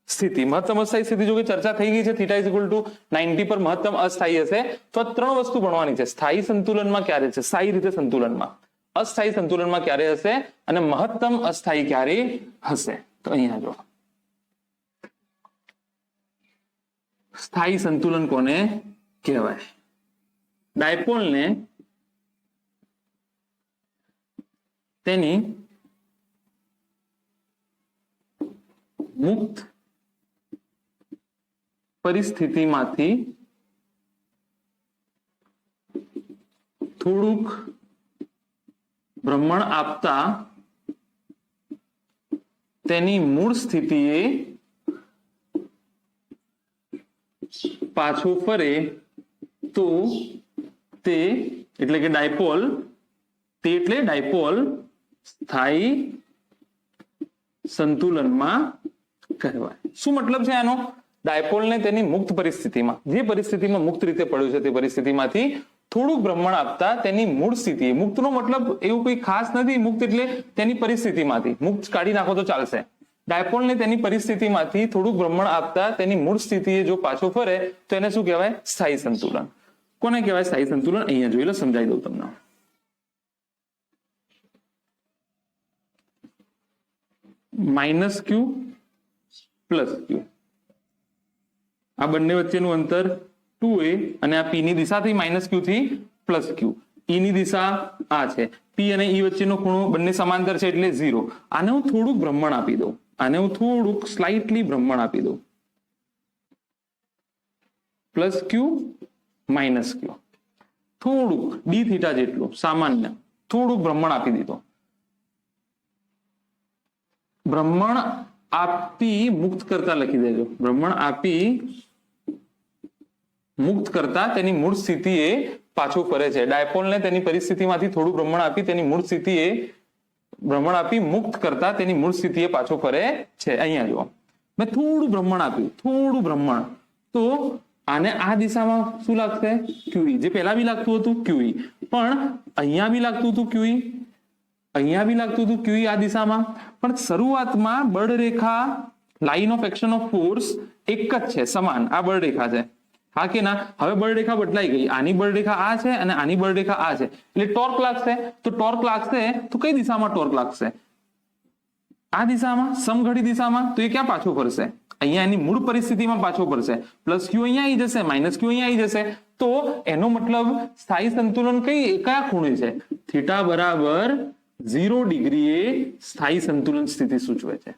સ્થિતિ. મહત્તમ અસ્થાયી સ્થિતિ જો કે ચર્ચા થઈ ગઈ છે, θ = 90 પર મહત્તમ અસ્થાયી હશે. તો આ 3 વસ્તુ ભણવાની છે. સ્થાયી સંતુલનમાં ક્યારે છે, સ્થાયી રીતે સંતુલનમાં, અસ્થાયી સંતુલનમાં ક્યારે હશે, અને મહત્તમ અસ્થાયી ક્યારે હશે. તો અહીંયા જો સ્થાયી સંતુલન કોને કહેવાય, ડાયપોલને તેની મુક્ત પરિસ્થિતિમાંથી થોડુંક ભ્રમણ આપતા તેની મૂળ સ્થિતિએ પાછો ફરે તો તે એટલે કે ડાયપોલ, તે એટલે ડાયપોલ સ્થાયી સંતુલનમાં કહેવાય. શું મતલબ છે આનો, ડાયપોલને તેની મુક્ત પરિસ્થિતિમાં, જે પરિસ્થિતિમાં મુક્ત રીતે પડ્યું છે તે પરિસ્થિતિમાંથી થોડુંક ભ્રમણ આપતા તેની મૂળ સ્થિતિ, મુક્તનો મતલબ એવું કોઈ ખાસ નથી, મુક્ત એટલે તેની પરિસ્થિતિમાંથી, મુક્ત કાઢી નાખો તો ચાલશે. ડાયપોલને તેની પરિસ્થિતિમાંથી થોડુંક ભ્રમણ આપતા તેની મૂળ સ્થિતિએ જો પાછો ફરે તો એને શું કહેવાય, સ્થાયી સંતુલન. કોને કહેવાય સ્થાયી સંતુલન, અહીંયા જોઈ લો, સમજાવી દઉં તમને. -q +q, આ બંને વચ્ચેનું અંતર 2a, અને આ p ની દિશાથી -q થી +q, e ની દિશા આ છે, પી અને ઈ વચ્ચેનો ખૂણો બંને સમાંતર છે એટલે 0. આને હું થોડુંક ભ્રમણ આપી દઉં, આને હું થોડુંક સ્લાઇટલી ભ્રમણ આપી દઉં, પ્લસ ક્યુ માઇનસ ક્યુ, થોડુંક ડી થીટા જેટલું સામાન્ય થોડુંક ભ્રમણ આપી દીધો. ભ્રમણ આપી મુક્ત કરતા લખી દેજો, ભ્રમણ આપી મુક્ત કરતા તેની મૂળ સ્થિતિએ પાછું ફરે છે. ડાયપોલને તેની પરિસ્થિતિમાંથી થોડું ભ્રમણ આપી તેની મૂળ સ્થિતિએ ભ્રમણ આપી મુક્ત કરતા તેની મૂળ સ્થિતિએ પાછો ફરે છે. અહીંયા જુઓ, મેં થોડું ભ્રમણ આપ્યું, થોડું ભ્રમણ, તો આને આ દિશામાં શું લાગશે? ક્યુઈ. જે પહેલા બી લાગતું હતું ક્યુઈ, પણ અહીંયા બી લાગતું હતું ક્યુઈ, અહીંયા બી લાગતું હતું ક્યુઈ આ દિશામાં. પણ શરૂઆતમાં બળરેખા line of action of force એક જ છે, સમાન. આ બળરેખા છે, હા કે ના? હવે બળરેખા બદલાઈ ગઈ, આની બળરેખા આ છે અને આની બળરેખા આ છે, એટલે ટોર્ક લાગશે. તો ટોર્ક લાગશે તો કઈ દિશામાં ટોર્ક લાગશે? આ દિશામાં, સમઘડી દિશામાં. તો એ ક્યાં પાછો ફરશે? અહીંયા એની મૂળ પરિસ્થિતિમાં પાછો ફરશે. પ્લસ ક્યુ અહીંયા આવી જશે, માઇનસ ક્યુ અહીંયા આવી જશે. તો એનો મતલબ સ્થાયી સંતુલન કયા ખૂણે છે? થીટા બરાબર 0 ડિગ્રીએ સ્થાયી સંતુલન સ્થિતિ સૂચવે છે.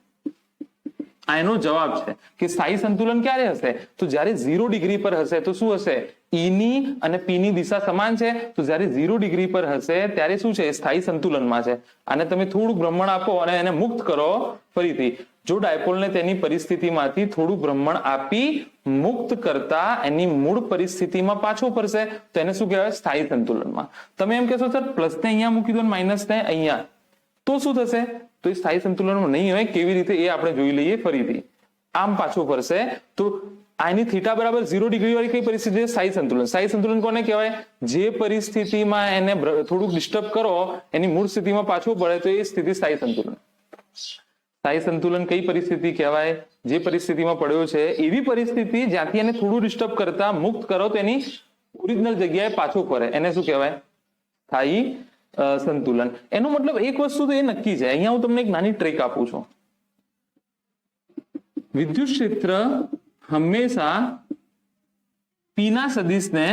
આ એનો જવાબ છે કે સ્થાયી સંતુલન ક્યારે હશે? તો જ્યારે 0 ડિગ્રી પર હશે તો શું હશે? ઈ ની અને પી ની દિશા સમાન છે, તો જ્યારે 0 ડિગ્રી પર હશે ત્યારે શું છે? સ્થાયી સંતુલનમાં છે. આને તમે થોડું ભ્રમણ આપો અને એને મુક્ત કરો ફરીથી. જો ડાયપોલને તેની પરિસ્થિતિમાંથી થોડું ભ્રમણ આપી મુક્ત કરતા એની મૂળ પરિસ્થિતિમાં પાછો ફરશે તો એને શું કહેવાય? સ્થાયી સંતુલનમાં. તમે એમ કહેશો સર પ્લસ ને અહીંયા મૂકી દો, માઇનસ ને અહીંયા, તો શું થશે? તો એ સ્થાયી સંતુલનમાં નહીં હોય. કેવી રીતે એ આપણે જોઈ લઈએ ફરીથી. આમ પાછો ફરશે તો આની થીટા બરાબર 0 ડિગ્રી વાળી કઈ પરિસ્થિતિ? સ્થાયી સંતુલન. સ્થાયી સંતુલન કોને કહેવાય? જે પરિસ્થિતિમાં એને થોડુંક ડિસ્ટર્બ કરો એની મૂળ સ્થિતિમાં પાછો પડે તો એ સ્થિતિ સ્થાયી સંતુલન. સ્થાયી સંતુલન કઈ પરિસ્થિતિ કહેવાય? જે પરિસ્થિતિમાં પડ્યો છે એવી પરિસ્થિતિ જ્યાંથી એને થોડું ડિસ્ટર્બ કરતા મુક્ત કરો તો એની ઓરિજિનલ જગ્યાએ પાછો ફરે, એને શું કહેવાય? સ્થાયી સંતુલન. એનો મતલબ એક વસ્તુ તો એ નક્કી છે. અહીંયા હું તમને એક નાની ટ્રીક આપું છું. વિદ્યુત ક્ષેત્ર હંમેશા પી ના સદિશને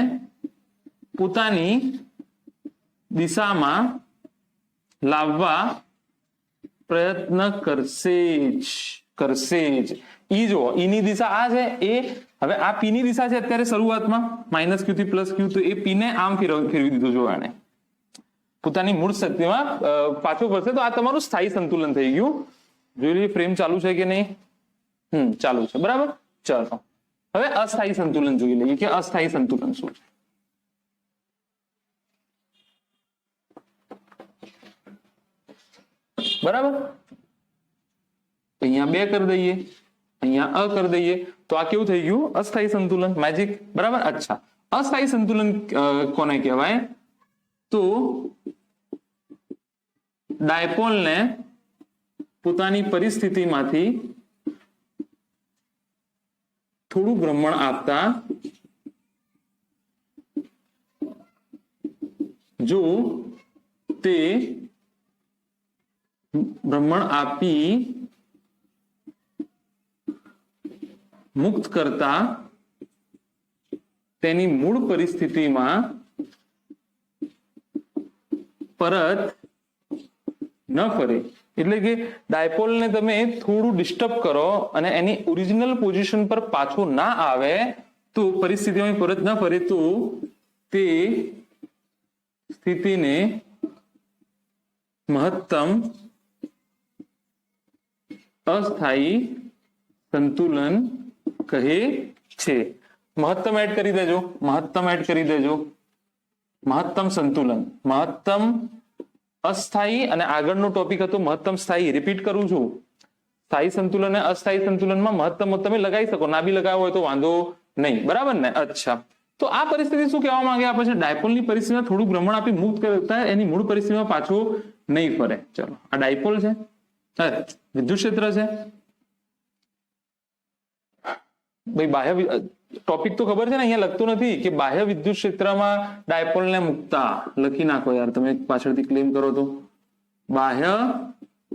પોતાની દિશામાં લાવવા પ્રયત્ન કરશે જ. ઈ જો ઈ ની દિશા આ છે, એ હવે આ પી ની દિશા છે અત્યારે શરૂઆતમાં માઇનસ ક્યુ થી પ્લસ ક્યુ, તો એ પી ને આમ ફેરવી દીધું જો આને પોતાની મૂળ સ્થિતિમાં પાછો ફરશે. તો આ તમારું સ્થાયી સંતુલન થઈ ગયું. જોઈ લઈએ ફ્રેમ ચાલુ છે કે નહીં? ચાલુ છે, બરાબર. ચાલો હવે અસ્થાયી સંતુલન જોઈ લઈએ કે અસ્થાયી સંતુલન શું છે. બરાબર, અહીંયા 2 કરી દઈએ, અહીંયા અ કરી દઈએ, તો આ કેવું થઈ ગયું? અસ્થાયી સંતુલન. મેજિક, બરાબર. અચ્છા, અસ્થાયી સંતુલન કોને કહેવાય? તો ડાયપોલને પોતાની પરિસ્થિતિમાંથી થોડું ભ્રમણ આપતા જો તે ભ્રમણ આપી મુક્ત કરતા તેની મૂળ પરિસ્થિતિમાં પરત ન ફરે. એટલે કે ડાયપોલને તમે થોડું ડિસ્ટર્બ કરો અને એની ઓરિજિનલ પોઝિશન પર પાછો ના આવે તો પરિસ્થિતિમાં પરત ન ફરે તો તે સ્થિતિને મહત્તમ અસ્થાયી સંતુલન કહે છે. મહત્તમ એડ કરી દેજો, મહત્તમ એડ કરી દેજો. મહત્તમ સંતુલન, મહત્તમ અસ્થાયી અને આગળનો ટોપિક હતો મહત્તમ સ્થાયી. રિપીટ કરું છું, સ્થાયી સંતુલન અને અસ્થાયી સંતુલનમાં મહત્તમ તમે લગાવી શકો, ના બી લગાવો હોય તો વાંધો નહીં, બરાબર ને? અચ્છા, તો આ પરિસ્થિતિ શું કહેવા માંગે આપણે? ડાયપોલની પરિસ્થિતિમાં થોડું ભ્રમણ આપી મુક્ત કરતા એની મૂળ પરિસ્થિતિમાં પાછો નહીં ફરે. ચલો, આ ડાયપોલ છે, વિદ્યુત ક્ષેત્ર છે ભાઈ. બાહ્ય ટોપિક તો ખબર છે ને, અહીંયા લખતો નથી કે બાહ્ય વિદ્યુત ક્ષેત્રમાં ડાયપોલને મુકતા. લખી નાખો યાર, તમે પાછળથી ક્લેમ કરો તો. બાહ્ય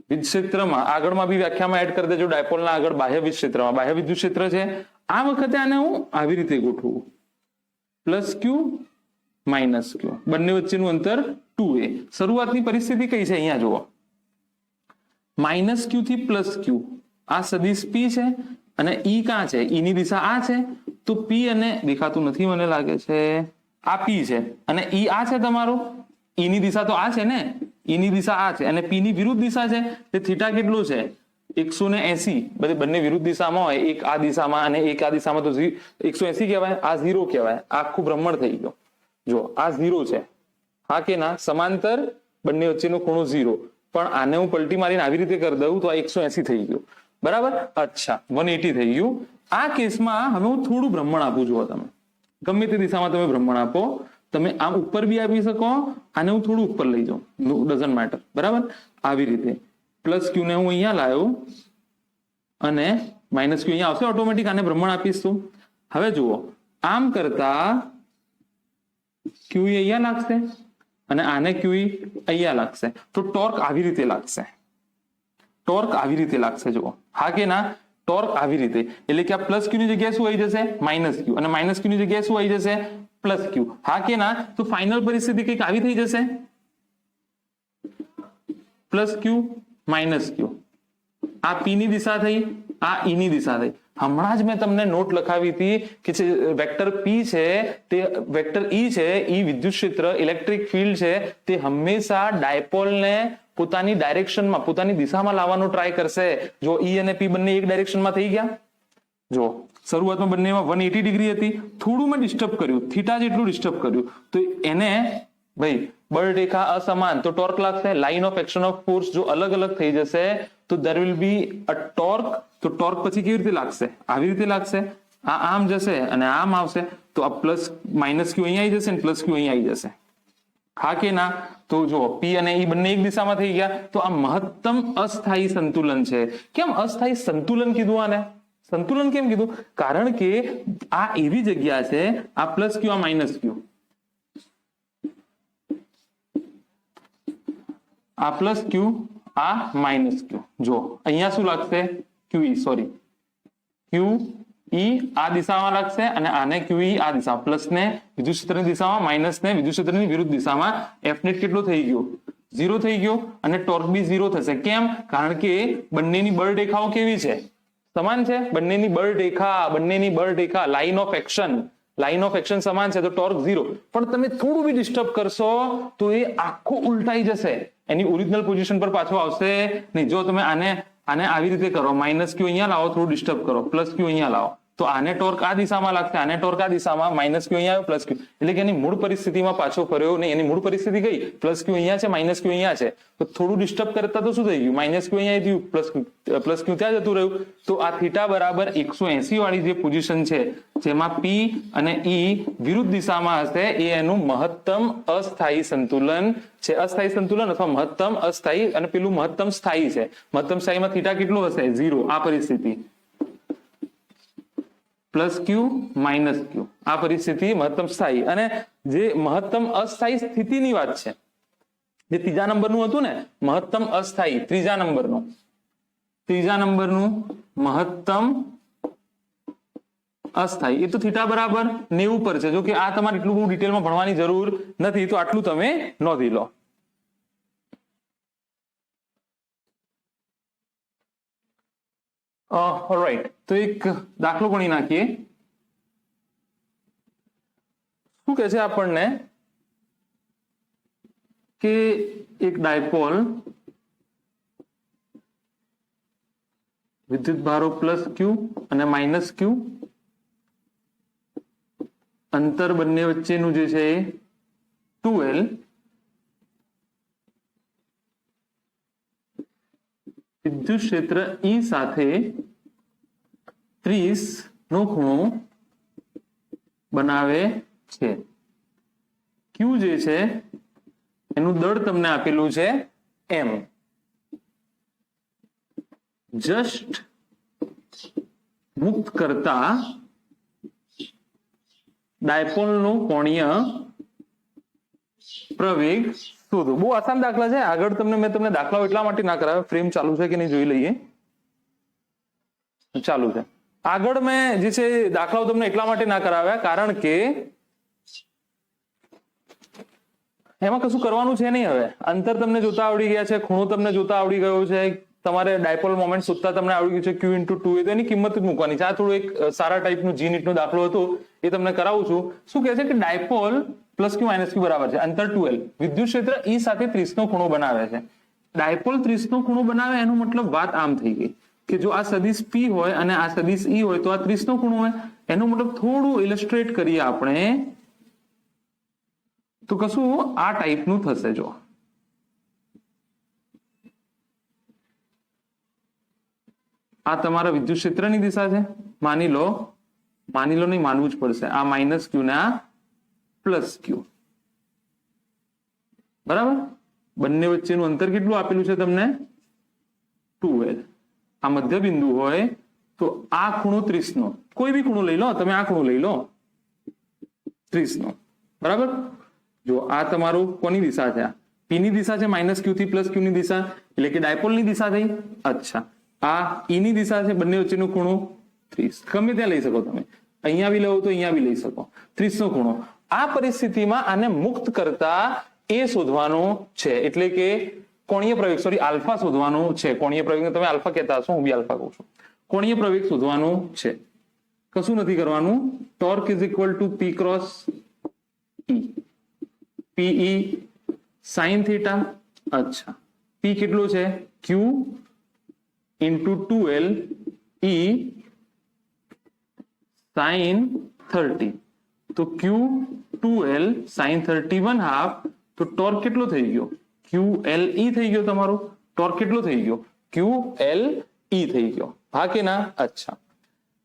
વિદ્યુત ક્ષેત્રમાં, આગળમાં બી વ્યાખ્યામાં એડ કરી દેજો, ડાયપોલના આગળ બાહ્ય વિદ્યુત ક્ષેત્રમાં. બાહ્ય વિદ્યુત ક્ષેત્ર છે. આ વખતે આને હું આવી રીતે ગોઠવું, પ્લસ ક્યુ માઇનસ ક્યુ, બંને વચ્ચેનું અંતર 2a. શરૂઆતની પરિસ્થિતિ કઈ છે અહીંયા જુઓ, માઇનસ ક્યુ થી પ્લસ ક્યુ, આ સદિશ p છે અને e ક્યાં છે, e ની દિશા આ છે, તો p અને દેખાતું નથી મને લાગે છે, આ p છે અને e આ છે તમારું, e ની દિશા તો આ છે ને, e ની દિશા આ છે અને p ની વિરુદ્ધ દિશા છે, તે થીટા કેટલું છે 180. બંને વિરુદ્ધ દિશામાં હોય, એક આ દિશામાં અને એક આ દિશામાં, તો 180 કહેવાય, આ 0 કહેવાય. આખું ભ્રમણ થઈ ગયો. જો આ 0 છે, હા કે ના, સમાંતર, બંને વચ્ચેનો ખૂણો 0, પણ આને હું પલટી મારીને આવી રીતે કરી દઉં તો આ 180 થઈ ગયું, બરાબર. અચ્છા, 180 થઈ ગયું. આ કેસમાં હવે હું થોડું ભ્રમણ આપું, જુઓ તમે ગમે તે દિશામાં તમે ભ્રમણ આપો, તમે આમ ઉપર બી આપી શકો, આને હું થોડું ઉપર લઈ જાઉં, ડઝન્ટ મેટર, બરાબર. આવી રીતે પ્લસ ક્યુ ને હું અહીંયા લાવ્યો અને માઇનસ ક્યુ અહીંયા આવશે ઓટોમેટિક, આને ભ્રમણ આપીશ તું. હવે જુઓ, આમ કરતા ક્યુ અહીંયા લાગશે અને આને ક્યુ અહીંયા લાગશે, તો ટોર્ક આવી રીતે લાગશે, ટોર્ક આવી રીતે લાગશે, જુઓ, હા કે ના, ટોર્ક આવી રીતે. એટલે કે આ પ્લસ ક્યુ ની જગ્યાએ શું આવી જશે, માઇનસ ક્યુ, અને માઇનસ ક્યુ ની જગ્યાએ શું આવી જશે, પ્લસ ક્યુ, હા કે ના. તો ફાઇનલ પરિસ્થિતિ કઈક આવી થઈ જશે, પ્લસ ક્યુ માઇનસ ક્યુ, આ p ની દિશા થઈ, આ e ની દિશા થઈ. હમણાં જ મેં તમને નોટ લખાવી હતી કે જે વેક્ટર p છે તે વેક્ટર e છે, e વિદ્યુત ક્ષેત્ર, ઇલેક્ટ્રિક ફિલ્ડ છે, તે હંમેશા ડાયપોલને પોતાની ડાયરેક્શનમાં, પોતાની દિશામાં લાવવાનો ટ્રાય કરશે. જો e અને p બંને એક ડાયરેક્શનમાં થઈ ગયા, જો શરૂઆતમાં બંનેમાં 180 ડિગ્રી હતી, થોડું મેં ડિસ્ટર્બ કર્યું, થીટા જેટલું ડિસ્ટર્બ કર્યું, તો એને ભાઈ બળ રેખા અસમાન, તો ટોર્ક લાગશે. Line of action of force જો અલગ અલગ થઈ જશે તો there will be a torque. તો ટોર્ક પછી કેવી રીતે લાગશે, આવી રીતે લાગશે, આ આમ જશે અને આમ આવશે, તો આ પ્લસ માઇનસ ક્યુ અહીંયા આવી જશે અને પ્લસ ક્યુ અહીંયા આવી જશે, હા કે ના. તો જો p અને e બંને એક દિશામાં થઈ ગયા, તો આ મહત્તમ અસ્થાયી સંતુલન છે. કેમ અસ્થાયી સંતુલન કીધું આને, સંતુલન કેમ કીધું, કારણ કે આ એવી જગ્યા છે, આ પ્લસ ક્યુ, આ માઇનસ ક્યુ, આ પ્લસ ક્યુ, આ માઇનસ ક્યુ. જો અહીંયા શું લાગશે, ક્યુ ઈ, સોરી ક્યુ ઈ આ દિશામાં લાગશે અને આને ક્યુ ઈ આ દિશા, પ્લસ ને વિદ્યુત ક્ષેત્રની દિશામાં, માઇનસ ને વિદ્યુત ક્ષેત્રની વિરુદ્ધ દિશામાં. એફ નેટ કેટલો થઈ ગયો, 0 થઈ ગયો અને ટોર્ક બી 0 થશે. કેમ, કારણ કે બંનેની બળ રેખાઓ કેવી છે, સમાન છે. બંનેની બળ રેખા line of action, line of action સમાન છે, તો ટોર્ક 0. પણ તમે થોડું બી ડિસ્ટર્બ કરશો તો એ આખું ઉલટાઈ જશે, એની ઓરિજિનલ પોઝિશન પર પાછો આવશે નહીં. જો તમે આને આવી રીતે કરો, માઇનસ ક્યુ અહીંયા લાવો, થોડું ડિસ્ટર્બ કરો, પ્લસ ક્યુ અહીંયા લાવો, તો આને ટોર્ક આ દિશામાં લાગશે, આને ટોર્ક આ દિશામાં, માઇનસ ક્યુ અહીંયા આવ્યો, પ્લસ ક્યુ, એટલે કે એની મૂળ પરિસ્થિતિમાં પાછો ફર્યો નહીં. એની મૂળ પરિસ્થિતિ કઈ, પ્લસ ક્યુ અહીંયા છે, માઇનસ ક્યુ અહીંયા છે, તો થોડું ડિસ્ટર્બ કરતા તો શું થઈ ગયું, માઇનસ ક્યુ અહીંયા થયું, પ્લસ ક્યુ ત્યાં જતું રહ્યું. તો આ થીટા બરાબર 180 વાળી જે પોઝિશન છે, જેમાં p અને e વિરુદ્ધ દિશામાં હશે, એ એનું મહત્તમ અસ્થાયી સંતુલન છે. અસ્થાયી સંતુલન અથવા મહત્તમ અસ્થાયી, અને પેલું મહત્તમ સ્થાયી છે. મહત્તમ સ્થાયીમાં થીટા કેટલું હશે, 0. આ પરિસ્થિતિ પ્લસ ક્યુ માઇનસ ક્યુ, આ પરિસ્થિતિ મહત્તમ સ્થાયી. અને જે મહત્તમ અસ્થાયી સ્થિતિની વાત છે, જે ત્રીજા નંબરનું હતું ને, મહત્તમ અસ્થાયી, ત્રીજા નંબરનું મહત્તમ અસ્થાયી, એ તો થીટા બરાબર 90 પર છે. જો કે આ તમારે એટલું બહુ ડિટેલમાં ભણવાની જરૂર નથી, તો આટલું તમે નોંધી લો. ઓલરાઈટ, તો એક દાખલો ગણી નાખીએ. શું કહે છે આપણને કે એક ડાયપોલ વિદ્યુત ભારો પ્લસ ક્યુ અને માઇનસ ક્યુ, અંતર બંને વચ્ચેનું જે છે એ 2l, વિદ્યુત ક્ષેત્ર E સાથે 30 નો ખૂણો બનાવે છે. Q જે છે એનું દળ તમને આપેલું છે m. જસ્ટ મુક્ત કરતા ડાયપોલનો કોણીય પ્રવેગ શોધો. બહુ આસાન દાખલા છે. આગળ મેં તમને દાખલાઓ એટલા માટે ના કરાવ્યો, ફ્રેમ ચાલુ છે કે નહીં જોઈ લઈએ. ચાલુ છે. આગળ મેં જે છે દાખલાઓ તમને એટલા માટે ના કરાવ્યા કારણ કે એમાં કશું કરવાનું છે નહીં. હવે અંતર તમને જોતા આવડી ગયા છે, ખૂણો તમને જોતા આવડી ગયો છે, તમારે ડાયપોલ મોમેન્ટ શોધતા તમને આવડી ગયું છે Q into 2a, તો એની કિંમત જ મૂકવાની છે. આ થોડું એક સારા ટાઈપનું G નીટ નો દાખલો હતો, એ તમને કરાવું છું. શું કહે છે કે dipole plus Q minus Q બરાબર છે અંતર 2l, વિદ્યુત ક્ષેત્ર E સાથે 30 નો ખૂણો બનાવે છે. ડાયપોલ 30 નો ખૂણો બનાવે એનો મતલબ વાત આમ થઈ ગઈ કે જો આ સદિશ P હોય અને આ સદિશ E હોય તો આ 30 નો ખૂણો હોય. એનો મતલબ થોડું ઇલસ્ટ્રેટ કરીએ આપણે તો કશું આ ટાઈપનું થશે. જો આ તમારા વિદ્યુત ક્ષેત્રની દિશા છે, માની લો નહીં, માનવું જ પડશે, આ માઇનસ Q ને આ પ્લસ Q, બરાબર. બંને વચ્ચેનું અંતર કેટલું આપેલું છે તમને? 2l. આ મધ્ય બિંદુ હોય તો આ ખૂણો 30 નો, કોઈ બી ખૂણો લઈ લો તમે, આ ખૂણો લઈ લો 30 નો, બરાબર. જો આ તમારું કોની દિશા છે? P ની દિશા છે, માઇનસ Q થી પ્લસ Q ની દિશા, એટલે કે ડાયપોલ ની દિશા થઈ. અચ્છા, આ E ની દિશા છે, બંને વચ્ચેનો ખૂણો 30, ગમે ત્યાં લઈ શકો તમે, અહીંયા બી લો તો અહીંયા બી લઈ શકો, 30 નો ખૂણો. આ પરિસ્થિતિમાં આને મુક્ત કરતા એ શોધવાનો છે, એટલે કે કોણીય પ્રવેગ, સોરી આલ્ફા શોધવાનો છે. કોણીય પ્રવેગ તમે આલ્ફા કહેતા હશો, હું બી આલ્ફા કહું છું. કોણીય પ્રવેગ શોધવાનો છે, કશું નથી કરવાનું. Torque is equal two P cross E, PE sin theta. અચ્છા, P કેટલો છે? Q into 2l E sin 30, તો Q 2l sin 30 1/2, તો ટોર્ક કેટલો થઈ ગયો? QLE થઈ ગયો તમારો. ટોર્ક કેટલો થઈ ગયો? QLE થઈ ગયો, હા કે ના? અચ્છા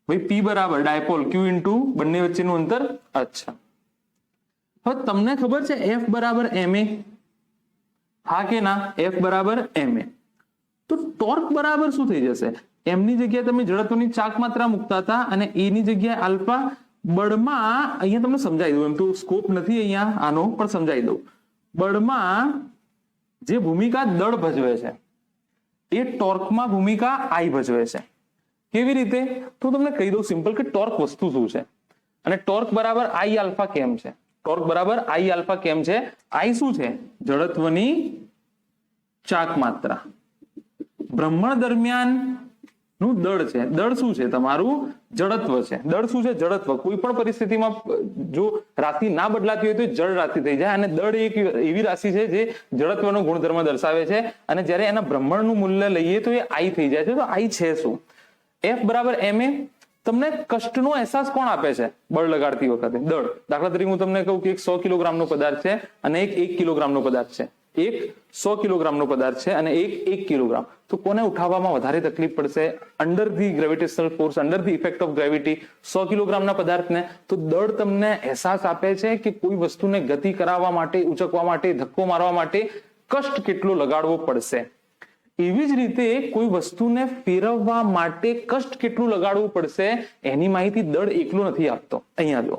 ભાઈ, P બરાબર ડાયપોલ Q ઇન્ટુ બંને વચ્ચેનું અંતર. અચ્છા, હવે તમને ખબર છે F બરાબર ma, હા કે ના? F બરાબર ma, તો ટોર્ક બરાબર શું થઈ જશે? એમની જગ્યાએ તમે જડત્વની ચાક માત્રા મૂકતા હતા અને E ની જગ્યાએ આલ્ફા. બળમાં અહીંયા તમને સમજાવી દઉં, એમ તો સ્કોપ નથી અહીંયા આનો, પણ સમજાવી દઉં. બળમાં જે ભૂમિકા દળ ભજવે છે એ ટોર્કમાં ભૂમિકા I ભજવે છે. કેવી રીતે? તો તમને કહી દઉં સિમ્પલ, કે ટોર્ક વસ્તુ શું છે અને ટોર્ક બરાબર I આલ્ફા કેમ છે. ટોર્ક બરાબર I આલ્ફા કેમ છે? I શું છે? જડત્વની ચાક માત્રા. ભ્રમણ દરમિયાન નું દળ છે. દળ શું છે? તમારું જડત્વ છે. દળ શું છે? જડત્વ. કોઈ પણ પરિસ્થિતિમાં જો રાશિ ના બદલાતી હોય તો જળ રાશિ થઈ જાય, અને દળ એક એવી રાશિ છે જે જડત્વનો ગુણધર્મ દર્શાવે છે, અને જ્યારે એના ભ્રમણનું મૂલ્ય લઈએ તો એ I થઈ જાય છે. તો I છે શું? F બરાબર ma. તમને કષ્ટનો અહેસાસ કોણ આપે છે બળ લગાડતી વખતે? દળ. દાખલા તરીકે હું તમને કહું કે એક 100 કિલોગ્રામનો પદાર્થ છે અને એક 1 કિલોગ્રામનો પદાર્થ છે. એક 100 કિલોગ્રામનો પદાર્થ છે અને એક 1 કિલોગ્રામ. તો કોને ઉઠાવવામાં વધારે તકલીફ પડશે? Under the gravitational force, under the effect of gravity 100 કિલોગ્રામના પદાર્થને. તો દળ તમને અહેસાસ આપે છે કે કોઈ વસ્તુને ગતિ કરાવવા માટે, ઉચકવા માટે, ધક્કો મારવા માટે કષ્ટ કેટલો લગાડવો પડશે. એવી જ રીતે કોઈ વસ્તુને ફેરવવા માટે કષ્ટ કેટલું લગાડવું પડશે એની માહિતી દળ એકલો નથી આપતો. અહીંયા જો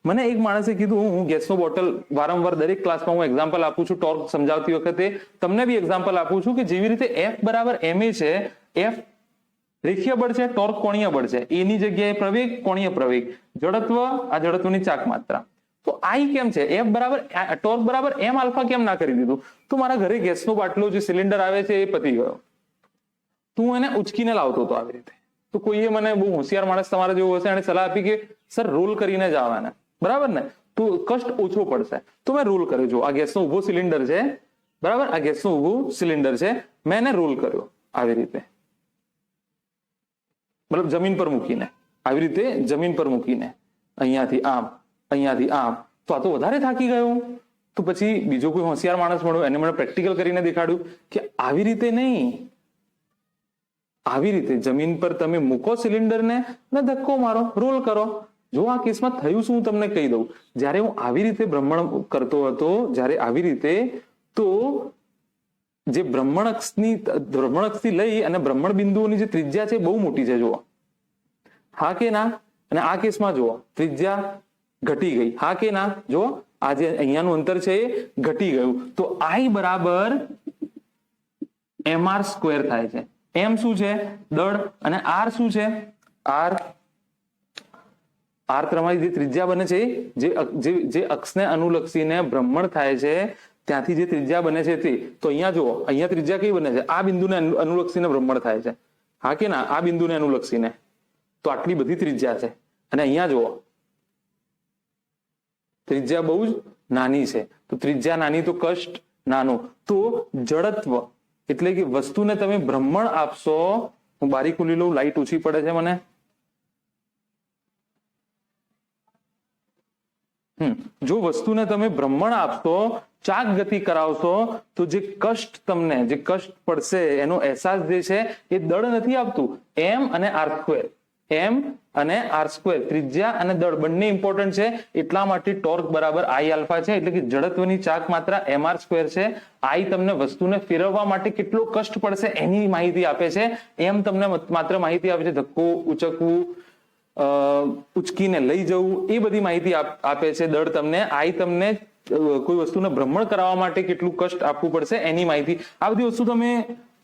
મને એક માણસે કીધું, હું ગેસનો બોટલ વારંવાર દરેક ક્લાસમાં હું એક્ઝામ્પલ આપું છું, ટોર્ક સમજાવતી વખતે તમને બી એક્ઝામ્પલ આપું છું, કે જેવી રીતે F બરાબર ma છે, F રેખીય બળ છે, ટોર્ક કોણીય બળ છે, E ની જગ્યાએ પ્રવેગ, કોણીય પ્રવેગ, જડત્વ આ જડત્વની ચાક માત્રા. તો I કેમ છે? F બરાબર ટોર્ક બરાબર m આલ્ફા કેમ ના કરી દીધું? તો મારા ઘરે ગેસનો બાટલો જે સિલિન્ડર આવે છે એ પતી ગયો, તો હું એને ઉચકીને લાવતો હતો આવી રીતે. તો કોઈએ મને, બહુ હોશિયાર માણસ તમારા જેવો હશે, એને સલાહ આપી કે સર રોલ કરીને જ આવવાના, બરાબર ને, તો કષ્ટ ઓછો પડશે. તો મેં રોલ કર્યો. જો આ ગેસનો ઉભો સિલિન્ડર છે, બરાબર, આ ગેસનું ઉભું સિલિન્ડર છે, મેં એને રોલ કર્યો આવી રીતે, મતલબ જમીન પર મૂકીને, આવી રીતે જમીન પર મૂકીને, અહીંયાથી આમ, અહીંયાથી આમ. તો આ તો વધારે થાકી ગયો. તો પછી બીજો કોઈ હોશિયાર માણસ મળ્યો, એને મને પ્રેક્ટિકલ કરીને દેખાડ્યું કે આવી રીતે નહીં, આવી રીતે જમીન પર તમે મૂકો સિલિન્ડરને ને ધક્કો મારો, રોલ કરો. જો આ કેસમાં થયું શું હું તમને કહી દઉં. જ્યારે હું આવી રીતે ભ્રમણ કરતો હતો, જ્યારે આવી રીતે, તો જે ભ્રમણઅક્ષથી લઈ અને ભ્રમણ બિંદુઓની જે ત્રિજ્યા છે બહુ મોટી છે, જુઓ, હા કે ના? અને આ કેસમાં જુઓ ત્રિજ્યા ઘટી ગઈ, હા કે ના? જો આ જે અહીંયાનું અંતર છે એ ઘટી ગયું. તો I બરાબર mr સ્ક્વેર થાય છે. m શું છે? દળ, અને r શું છે? r તમારી જે ત્રિજ્યા બને છે, જે અક્ષને અનુલક્ષીને ભ્રમણ થાય છે, ત્યાંથી જે ત્રિજ્યા બને છે તે, તો અહીંયા જુઓ, અહીંયા ત્રિજ્યા કઈ બને છે, આ બિંદુને અનુલક્ષીને ભ્રમણ થાય છે, હા કે ના, આ બિંદુને અનુલક્ષીને, તો આટલી બધી ત્રિજ્યા છે. અને અહીંયા જુઓ ત્રિજ્યા બહુ જ નાની છે, તો ત્રિજ્યા નાની તો કષ્ટ નાનું. તો જડત્વ એટલે કે વસ્તુને તમે ભ્રમણ આપશો, હું બારી ખોલી લઉં, લાઈટ ઓછી પડે છે મને. જો વસ્તુને તમે ભ્રમણ આપશો, ચાક ગતિ કરાવશો, તો જે કષ્ટ તમને, જે કષ્ટ પડશે એનો અહેસાસ જે છે એ દળ નથી આપતું. એમ અને આર સ્ક્વેર, એમ અને આર સ્ક્વેર, ત્રિજ્યા અને દળ બંને ઇમ્પોર્ટન્ટ છે. એટલા માટે ટોર્ક બરાબર આઈ આલ્ફા છે, એટલે કે જડત્વની ચાક માત્રા એમ આર સ્ક્વેર છે. આઈ તમને વસ્તુને ફેરવવા માટે કેટલો કષ્ટ પડશે એની માહિતી આપે છે. એમ તમને માત્ર માહિતી આપે છે ધક્કો ઉચકવું, ઉચકીને લઈ જવું, એ બધી માહિતી આપે છે. દળ તમને, આઈ તમને કોઈ વસ્તુને ભ્રમણ કરાવવા માટે કેટલું કષ્ટ આપવું પડશે એની માહિતી. આ બધી વસ્તુ તમે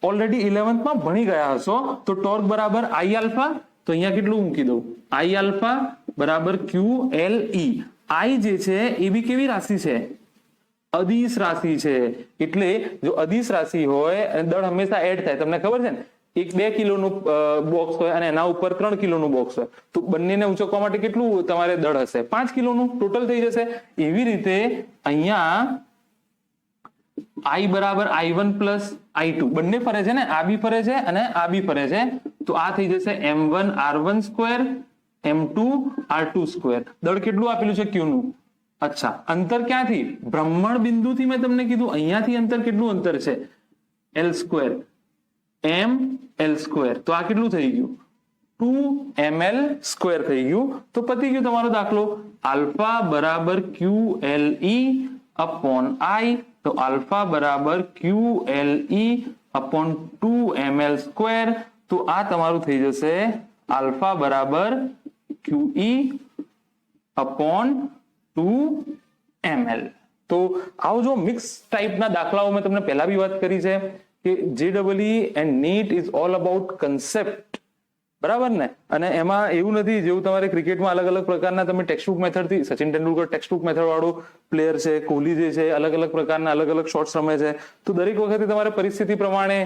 ઓલરેડી 11th માં ભણી ગયા હશો. તો ટોર્ક બરાબર આઈ આલ્ફા, તો અહીંયા કેટલું મૂકી દઉં, આઈ આલ્ફા બરાબર ક્યુ એલ ઈ. આઈ જે છે એ બી કેવી રાશિ છે, અદિશ રાશિ છે. એટલે જો અદિશ રાશિ હોય અને દળ હંમેશા એડ થાય, તમને ખબર છે ને, એક 2 કિલોનું બોક્સ હોય અને એના ઉપર 3 કિલોનું બોક્સ હોય, તો બંનેને ઉંચકવા માટે કેટલું તમારે દળ હશે, 5 કિલોનું ટોટલ થઈ જશે. એવી રીતે અહીંયા I બરાબર I1 પ્લસ I2 બંને ફરે છે ને, આ બી ફરે છે અને આ બી ફરે છે, તો આ થઈ જશે M1 R1 square M2 R2 square. દળ કેટલું આપેલું છે Q નું. અચ્છા, અંતર ક્યાંથી, ભ્રમણ બિંદુથી મેં તમને કીધું, અહીંયાથી અંતર કેટલું અંતર છે, L square M L square, તો આ કેટલું થઈ ગયું 2ml સ્ક્વેર થઈ ગયું. તો પતી ગયું તમારો દાખલો. આલ્ફા બરાબર QLE અપોન I, તો આલ્ફા બરાબર QLE અપોન 2ml સ્ક્વેર. તો આ તમારું થઈ જશે આલ્ફા બરાબર QE અપોન 2ml. તો આવો જો મિક્સ ટાઈપના દાખલાઓ મેં તમને પહેલા બી વાત કરી છે કે JEE and NEET is all about concept, બરાબર ને. અને એમાં એવું નથી જેવું તમારે ક્રિકેટમાં અલગ અલગ પ્રકારના તમે ટેક્સ્ટબુક મેથડથી, સચિન તેંડુલકર ટેક્સ્ટબુક મેથડ વાળો પ્લેયર છે, કોહલી જે છે અલગ અલગ પ્રકારના અલગ અલગ શોટ્સ રમે છે, તો દરેક વખતે તમારે પરિસ્થિતિ પ્રમાણે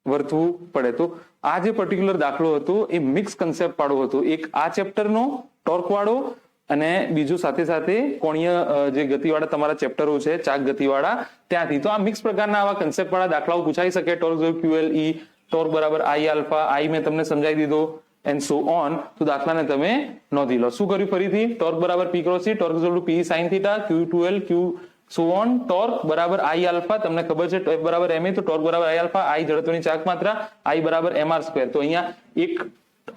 વર્તવું પડે. તો આ જે પર્ટિક્યુલર દાખલો હતો એ મિક્સ કન્સેપ્ટ વાળો હતો, એક આ ચેપ્ટરનો ટોર્ક વાળો અને બીજું સાથે સાથે કોણીય જે ગતિવાળા તમારા ચેપ્ટરો છે ચાક ગતિવાળા ત્યાંથી. તો આ મિક્સ પ્રકારના આવા કન્સેપ્ટ વાળા દાખલાઓ પૂછાઈ શકે. ટોર્ક QLE, ટોર્ક બરાબર આઈ આલ્ફા, આઈ મેં તમને સમજાવી દીધો એન્ડ સો ઓન. તો દાખલાને તમે નોંધી લો. શું કર્યું ફરીથી, ટોર્ક બરાબર P cross C, torque P sin theta, Q2L Q so on. Torque બરાબર આઈ આલ્ફા, તમને ખબર છે F બરાબર ma, તો ટોર્ક બરાબર આઈ આલ્ફા, આઈ જડત્વની ચાક માત્રા, આઈ બરાબર mr સ્ક્વેર. તો અહીંયા એક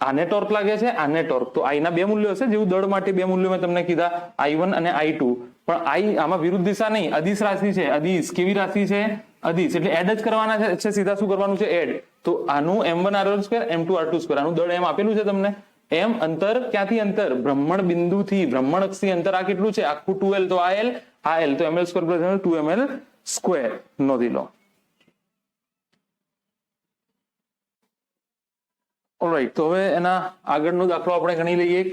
આને ટોર્ક લાગે છે, આને ટોર્ક, તો આઈ ના બે મૂલ્યો હશે, જેવું દળ માટે બે મૂલ્યો મેં તમને કીધા I1 અને I2. પણ આઈ આમાં વિરુદ્ધ દિશા નહીં, અદિશ રાશિ છે. અદિશ કેવી રાશિ છે, અદિશ, એટલે એડ જ કરવાના છે. સીધા શું કરવાનું છે, એડ. તો આનું M1 R1 square M2 R2 square, આનું દળ એમ આપેલું છે તમને. એમ અંતર ક્યાંથી, અંતર ભ્રમણ બિંદુથી, ભ્રમણ અક્ષથી અંતર આ કેટલું છે, આખું 2L, તો આ L, આ L, તો ml square plus 2ml square નોંધી લો. ઓલરાઈટ, તો હવે એના આગળનો દાખલો આપણે ગણી લઈએ. એક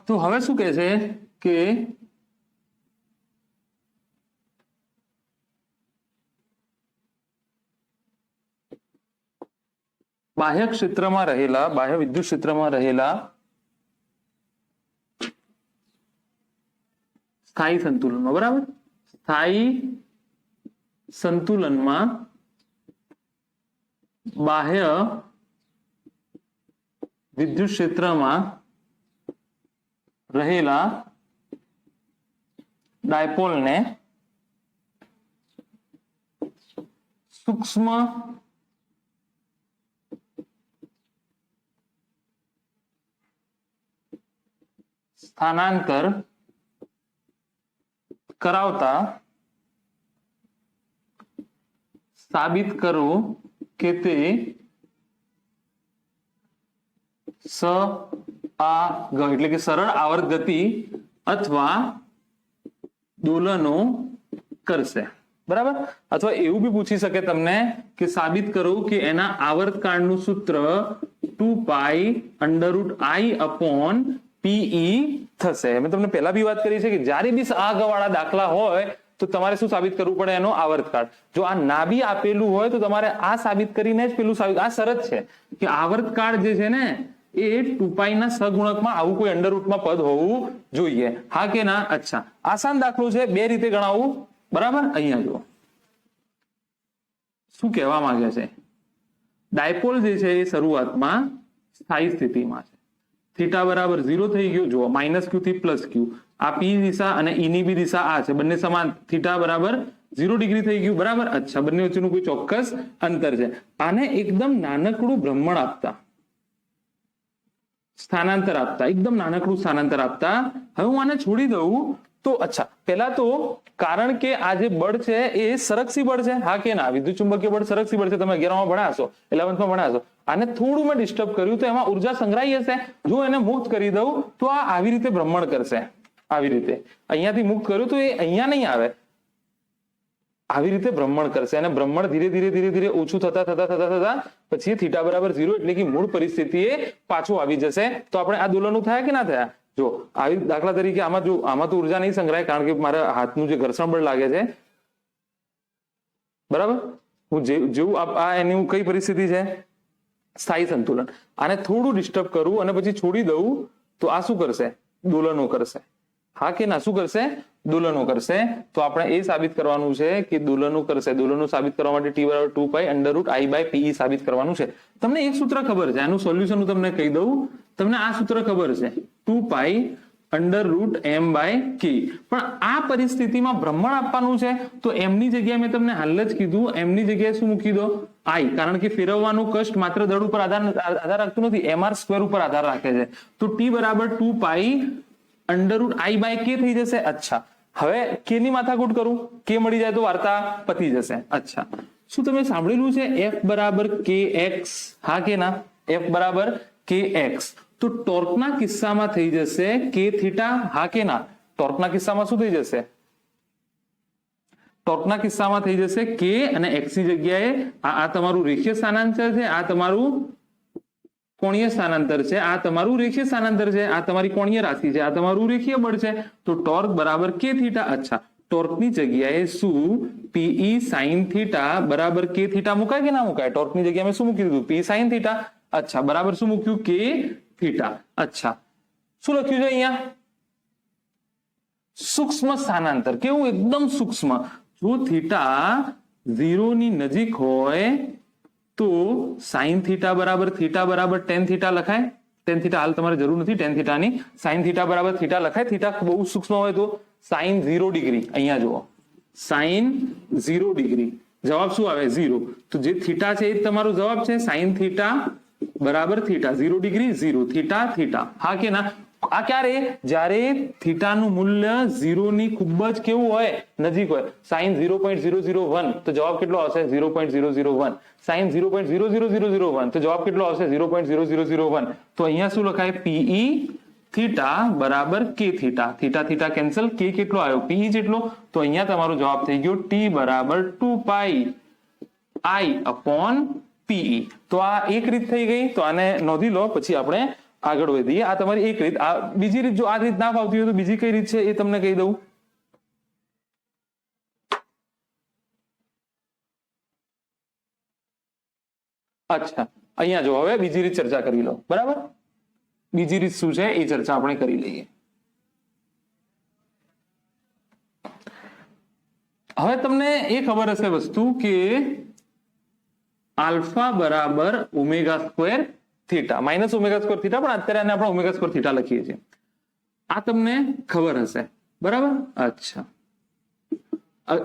તો હવે શું કહે છે કે બાહ્ય ક્ષેત્રમાં રહેલા, બાહ્ય વિદ્યુત ક્ષેત્રમાં રહેલા સ્થાયી સંતુલનમાં, બરાબર, સ્થાયી સંતુલનમાં બાહ્ય વિદ્યુત ક્ષેત્રમાં રહેલા ડાયપોલને સૂક્ષ્મ સ્થાનાંતર કરાવતા સાબિત કરો કે તે એટલે કે સરળ આવર્ત ગતિ અથવા દોલનો કરશે, બરાબર. અથવા એવું બી પૂછી શકે તમને કે સાબિત કરો કે એના આવર્તકાળનું સૂત્ર 2π√i/pe થશે. મેં તમને પહેલા બી વાત કરી છે કે જ્યારે બી આગવાળા દાખલા હોય તો તમારે શું સાબિત કરવું પડે? એનો આવર્તકાળ. જો આ ના બી આપેલું હોય તો તમારે આ સાબિત કરીને જ પેલું સાબિત. આ શરત છે કે આવર્તકાળ જે છે ને એ 2π ના સહગુણકમાં આવું કોઈ અંડરરૂટમાં પદ હોવું જોઈએ, હા કે ના? અચ્છા, આસાન દાખલો છે, બે રીતે ગણાવું, બરાબર. અહીંયા જુઓ શું કહેવા માંગે છે. ડાયપોલ જે છે એ શરૂઆતમાં સ્થાયી સ્થિતિમાં છે. થીટા બરાબર 0 થઈ ગયું. જુઓ -q થી +q. આ p દિશા અને e ની બી દિશા આ છે, બંને સમાન. થીટા બરાબર 0 ડિગ્રી થઈ ગયું, બરાબર. અચ્છા, બંને વચ્ચેનું કોઈ ચોક્કસ અંતર છે. આને એકદમ નાનકડું ભ્રમણ આપતા, સ્થાનાંતર આપતા, એકદમ નાનકડું સ્થાનાંતર આપતા. હવે હું આને છોડી દઉં તો અચ્છા, પહેલા તો કારણ કે આ જે બળ છે એ સંરક્ષી બળ છે, હા કે ના? વિદ્યુત ચુંબકીય બળ સંરક્ષી બળ છે, તમે 11માં ભણ્યા હશો, 11th માં ભણ્યા હશો. આને થોડું મેં ડિસ્ટર્બ કર્યું તો એમાં ઉર્જા સંગ્રહાઈ હશે. જો એને મુક્ત કરી દઉં તો આ આવી રીતે ભ્રમણ કરશે, આવી રીતે. અહીંયાથી મુક્ત કર્યું તો એ અહીંયા નહીં આવે, આવી રીતે ભ્રમણ કરશે. અને ભ્રમણ ધીરે ધીરે ધીરે ધીરે ઓછું થતા થતા થતા થતા પછી થીટા બરાબર 0 એટલે કે મૂળ પરિસ્થિતિએ પાછું આવી જશે. તો આપણે આ દોલનો થયા કે ના થયા? જો આવી દાખલા તરીકે આમાં જો આમાં તો ઉર્જા નહીં સંગ્રહાય કારણ કે મારા હાથનું જે ઘર્ષણ બળ લાગે છે, બરાબર. હું જેવું આ એની કઈ પરિસ્થિતિ છે? સ્થાયી સંતુલન. આને થોડું ડિસ્ટર્બ કરું અને પછી છોડી દઉં તો આ શું કરશે? દોલનો કરશે, હા કે ના? શું કરશે? દોલનો કરશે. તો આપણે એ સાબિત કરવાનું છે કે દોલનો કરશે. દોલનો સાબિત કરવા માટે t બરાબર 2π√i/pe સાબિત કરવાનું છે. તમને એક સૂત્ર ખબર છે, આનું સોલ્યુશન હું તમને કહી દઉં. તમને આ સૂત્ર ખબર છે 2π√m/k. પણ આ પરિસ્થિતિમાં ભ્રમણ આપવાનું છે તો એમની જગ્યાએ મેં તમને હાલ જ કીધું, એમની જગ્યાએ શું મૂકી દો? i. કારણ કે ફેરવવાનું કષ્ટ માત્ર દળ ઉપર આધાર રાખતું નથી, mr² ઉપર આધાર રાખે છે. તો t બરાબર 2π√i/k થઈ જશે. અચ્છા, હવે k ની માથાકૂટ કરું, k મળી જાય તો વાર્તા પતી જશે. અચ્છા, શું તમે સાંભળેલું છે f બરાબર kx, હા કે ના? f બરાબર kx. તો ટોર્કના કિસ્સામાં થઈ જશે k થીટા, હા કે ના? ટોર્કના કિસ્સામાં શું થઈ જશે? ટોર્કના કિસ્સામાં થઈ જશે k અને x ની જગ્યાએ આ તમારું રેખીય સ્થાનાંતર છે, આ તમારું કોણીય સ્થાનાંતર છે, આ તમારું રેખીય સ્થાનાંતર છે, આ તમારી કોણીય રાશિ છે, આ તમારું રેખીય બળ છે. તો ટોર્ક બરાબર k થીટા. અચ્છા, ટોર્કની જગ્યાએ શું pe sin થીટા બરાબર k થીટા મુકાય કે ના મુકાય? ટોર્કની જગ્યાએ મેં શું મૂકી દીધું? p sin theta. અચ્છા, બરાબર શું મૂક્યું? k theta. અચ્છા, શું લખ્યું છે અહીંયા? સૂક્ષ્મ સ્થાનાંતર. કેવું? એકદમ સૂક્ષ્મ. જો થીટા 0 ની નજીક હોય તો sin થીટા બરાબર tan થીટા લખાય. tan થીટા હાલ તમારે જરૂર નથી tan થીટાની. sin થીટા બરાબર થીટા લખાય. થીટા બહુ સૂક્ષ્મ હોય તો sin 0 ડિગ્રી. અહીંયા જુઓ, sin 0 ડિગ્રી. જવાબ શું આવે? 0. તો જે થીટા છે એ તમારો જવાબ છે. sin થીટા બરાબર થીટા 0 ડિગ્રી 0 થીટા થીટા, હા કે ના? આ ક્યારે? જ્યારે થીટાનું મૂલ્ય 0 ની ખૂબ જ કેવું હોય? નજીક હોય. sin 0.0001 તો જવાબ કેટલો આવશે? 0.001. sin 0.00001 તો જવાબ કેટલો આવશે? 0.0001. તો અહીંયા શું લખાય? pe થીટા બરાબર k theta. Theta theta cancel, k કેટલો આવ્યો? pe જેટલો. તો અહીંયા તમારો જવાબ થઈ ગયો t બરાબર 2πi/pe. તો આ એક રીત થઈ ગઈ. તો આને નોંધી લો, પછી આપણે આગળ વધીએ. આ તમારી એક રીત. આ બીજી રીત, જો આ રીત ના ફાવતી હોય તો બીજી કઈ રીત છે એ તમને કહી દઉં. અચ્છા, અહીંયા જો હવે બીજી રીત ચર્ચા કરી લો, બરાબર. બીજી રીત શું છે એ ચર્ચા આપણે કરી લઈએ. હવે તમને એ ખબર હશે વસ્તુ કે આલ્ફા બરાબર ω² થીટા માઇનસ ω² થીટા, પણ અત્યારે આને આપણે ω² થીટા લખીએ છીએ. આ તમને ખબર હશે, બરાબર. અચ્છા,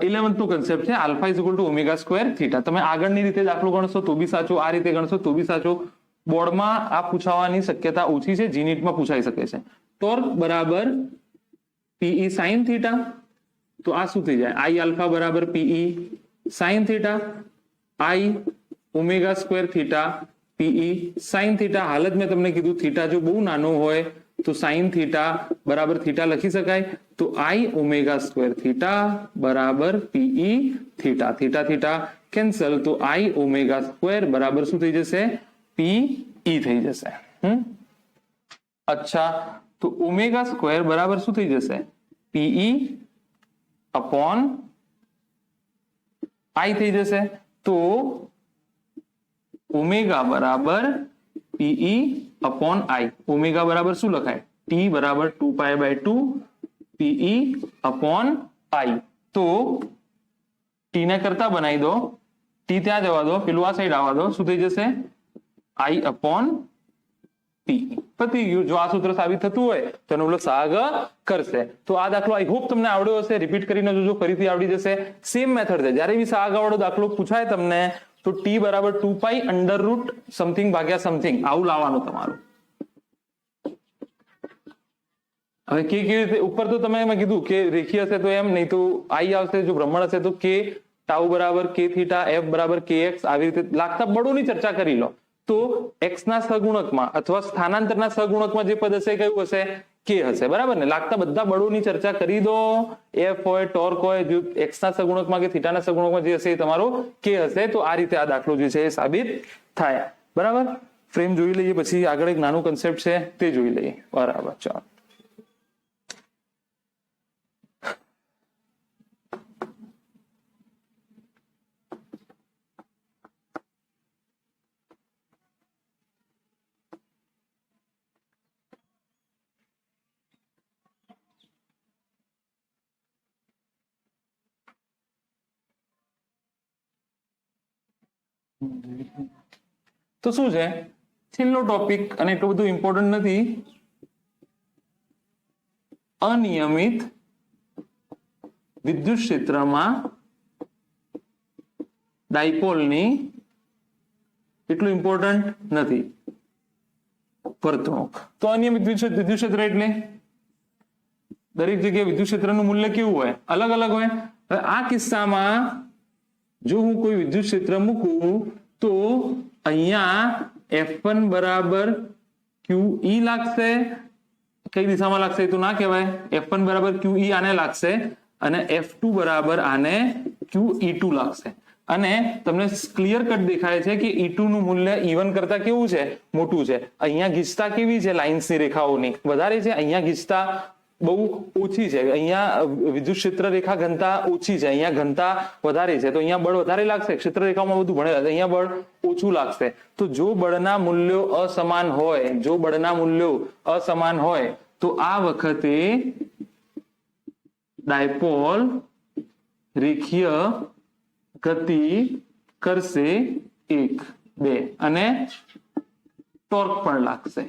11th નો કન્સેપ્ટ છે alpha is equal to ω² theta. તમે આગળની રીતે દાખલો ગણશો તો બી સાચો, આ રીતે ગણશો તો બી સાચો. બોર્ડમાં આ પૂછાવાની શક્યતા ઓછી છે, જીનીટમાં પૂછાઈ શકે છે. ટોર્ક બરાબર pe sin થીટા. તો આ શું થઈ જાય? i આલ્ફા બરાબર pe sin theta, i ω² theta PE sine theta हाल ज मैं तमने कीधुं थीटा जो बहु नानो होय तो साइन थीटा बराबर थीटा लखी शकाय तो आई ओमेगा स्क्वेर थीटा बराबर पीई थीटा थीटा थीटा कैंसल तो आई ओमेगा स्क्वेर बराबर शुं थई जशे पीई थई जशे अच्छा तो ओमेगा स्क्वेर बराबर शुं थई जशे पीई अपॉन आई थई जशे तो ओमेगा बराबर पीई अपॉन आई ओमेगा बराबर शू लखाय टी बराबर 2π/2 पीई अपॉन आई तो टी ने करता बनाई दो टी त्या जवा दो पेलू आ साइड आवा दो शू थई जशे आई अपॉन पी पति गयुं जो आ सूत्र साबित थतुं होय तो एनो मतलब साग करशे तो आ दाखलो आई होप तमने आवड्यो हशे रिपीट करीने जोजो फरीथी आवडी जशे सेम मेथड छे ज्यारे बी साग वाळो दाखलो पूछाय तमने तो टी बराबर 2π अंडर रूट समथिंग भाग्या समथिंग आવું લાવવાનું તમારું હવે કે કેવી રીતે ઉપર તો તમે મેં કીધું કે રેખીય હશે તો એમ નહીં તો આઈ આવશે જો ભ્રમણ હશે તો કે ટાઉ બરાબર કે થીટા એફ બરાબર કે એક્સ આવી રીતે લાગતા બળોની ચર્ચા કરી લો તો એક્સ ના સહગુણકમાં અથવા સ્થાનાંતરના સહગુણકમાં જે પદ હશે કયું હશે કે હશે બરાબર ને લાગતા બધા બળોની ચર્ચા કરી દો એફ હોય ટોર્ક હોય જો એક્સ ના સહગુણકમાં કે થીટાના સહગુણકમાં જે હશે એ તમારો કે હશે તો આ રીતે આ દાખલો જે છે એ સાબિત થાય બરાબર ફ્રેમ જોઈ લઈએ પછી આગળ એક નાનું કન્સેપ્ટ છે તે જોઈ લઈએ બરાબર ચાલો તો શું છે છેલ્લો ટોપિક અને એટલું બધું ઇમ્પોર્ટન્ટ નથી અનિયમિત વિદ્યુત ક્ષેત્રમાં ડાયપોલની એટલું ઇમ્પોર્ટન્ટ નથી વર્તણૂક તો અનિયમિત વિદ્યુત ક્ષેત્ર એટલે દરેક જગ્યાએ વિદ્યુત ક્ષેત્રનું મૂલ્ય કેવું હોય અલગ અલગ હોય હવે આ કિસ્સામાં જો હું કોઈ વિદ્યુત ક્ષેત્ર મૂકું તો અહીંયા F1 બરાબર QE લાગશે કઈ દિશામાં લાગશે તો ના કહેવાય F1 બરાબર QE આને લાગશે અને F2 બરાબર આને QE2 લાગશે અને તમને ક્લિયર કટ દેખાય છે કે E2 નું મૂલ્ય E1 કરતા કેવું છે મોટું છે અહીંયા ઘીચતા કેવી છે લાઇન્સની રેખાઓની વધારે છે અહીંયા ઘીચતા બહુ ઓછી છે અહીંયા વિદ્યુત ક્ષેત્ર રેખા ઘનતા ઓછી છે અહીંયા ઘનતા વધારે છે તો અહીંયા બળ વધારે લાગશે ક્ષેત્ર રેખામાં બધું ભણેલા છે અહીંયા બળ ઓછું લાગશે તો જો બળના મૂલ્યો અસમાન હોય જો બળના મૂલ્યો અસમાન હોય તો આ વખતે ડાયપોલ રેખીય ગતિ કરશે 1 2 અને ટોર્ક પણ લાગશે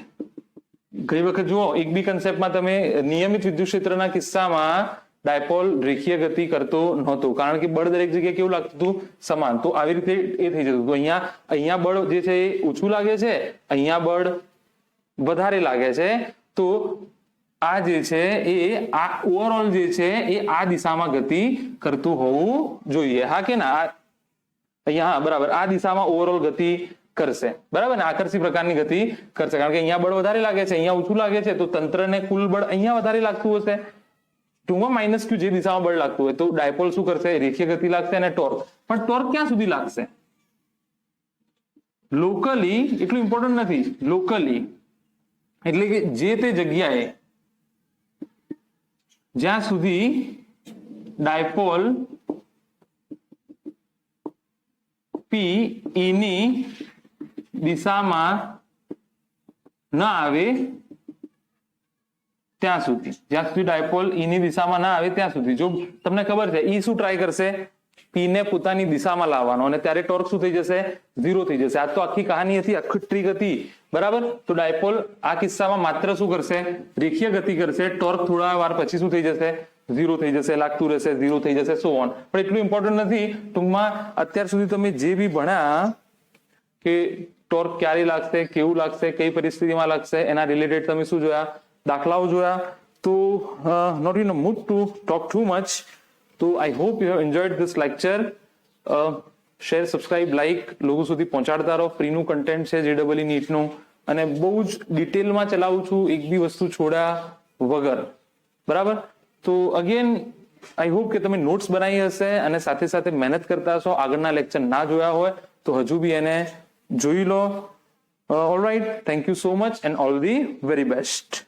ગઈ વખત જુઓ એક બી કન્સેપ્ટમાં તમે નિયમિત વિદ્યુત ક્ષેત્રના કિસ્સામાં ડાયપોલ રેખીય ગતિ કરતો નહોતો કારણ કે બળ દરેક જગ્યાએ કેવું લાગતું હતું સમાન તો આવી રીતે એ થઈ જતું હતું અહીંયા બળ જે છે એ ઓછું લાગે છે અહીંયા બળ વધારે લાગે છે તો આ જે છે એ આ ઓવરઓલ જે છે એ આ દિશામાં ગતિ કરતું હોવું જોઈએ હા કે ના અહીંયા હા બરાબર આ દિશામાં ઓવરઓલ ગતિ કરશે બરાબર ને આકર્ષી પ્રકારની ગતિ કરશે કારણ કે અહીંયા બળ વધારે લાગે છે અહીંયા ઓછું લાગે છે તો તંત્રને કુલ બળ અહીંયા વધારે લાગતું હશે ટૂંકમાં માઇનસ ક્યુ જે દિશામાં બળ લાગતું હોય તો ડાયપોલ શું કરશે રેખીય ગતિ લાગશે અને ટોર્ક પણ ટોર્ક ક્યાં સુધી લાગશે લોકલી એટલું ઇમ્પોર્ટન્ટ નથી લોકલી એટલે કે જે તે જગ્યાએ જ્યાં સુધી ડાયપોલ પી ની દિશામાં ન આવે ત્યાં સુધી જ્યાં સુધી ડાયપોલ ઈ ની દિશામાં ના આવે ત્યાં સુધી જો તમને ખબર છે ઈ શું ટ્રાય કરશે પી ને પોતાની દિશામાં લાવવાનો અને ત્યારે ટોર્ક શું થઈ જશે 0 થઈ જશે આ તો આખી કહાની હતી આખી ટ્રીક હતી બરાબર તો ડાયપોલ આ કિસ્સામાં માત્ર શું કરશે રેખીય ગતિ કરશે ટોર્ક થોડા વાર પછી શું થઈ જશે 0 થઈ જશે લાગતું રહેશે 0 થઈ જશે સો ઓન પણ એટલું ઇમ્પોર્ટન્ટ નથી ટૂંકમાં અત્યાર સુધી તમે જે બી ભણ્યા કે ટોર્ક ક્યારે લાગશે કેવું લાગશે કઈ પરિસ્થિતિમાં લાગશે એના રિલેટેડ તમે શું જોયા દાખલાઓ જોયા તો not in a mood to talk too much so I hope you have enjoyed this lecture share, subscribe, like લોકો સુધી પહોંચાડતા રહો. ફ્રીનું કન્ટેન્ટ છે JEE નીટનું, અને બહુ જ ડિટેલમાં ચલાવું છું, એક બી વસ્તુ છોડ્યા વગર. બરાબર? તો અગેન આઈ હોપ કે તમે નોટ્સ બનાવી હશે અને સાથે સાથે મહેનત કરતા હશો. આગળના લેક્ચર ના જોયા હોય તો હજુ બી એને જોઈ લો. Alright, thank you so much and all the very best.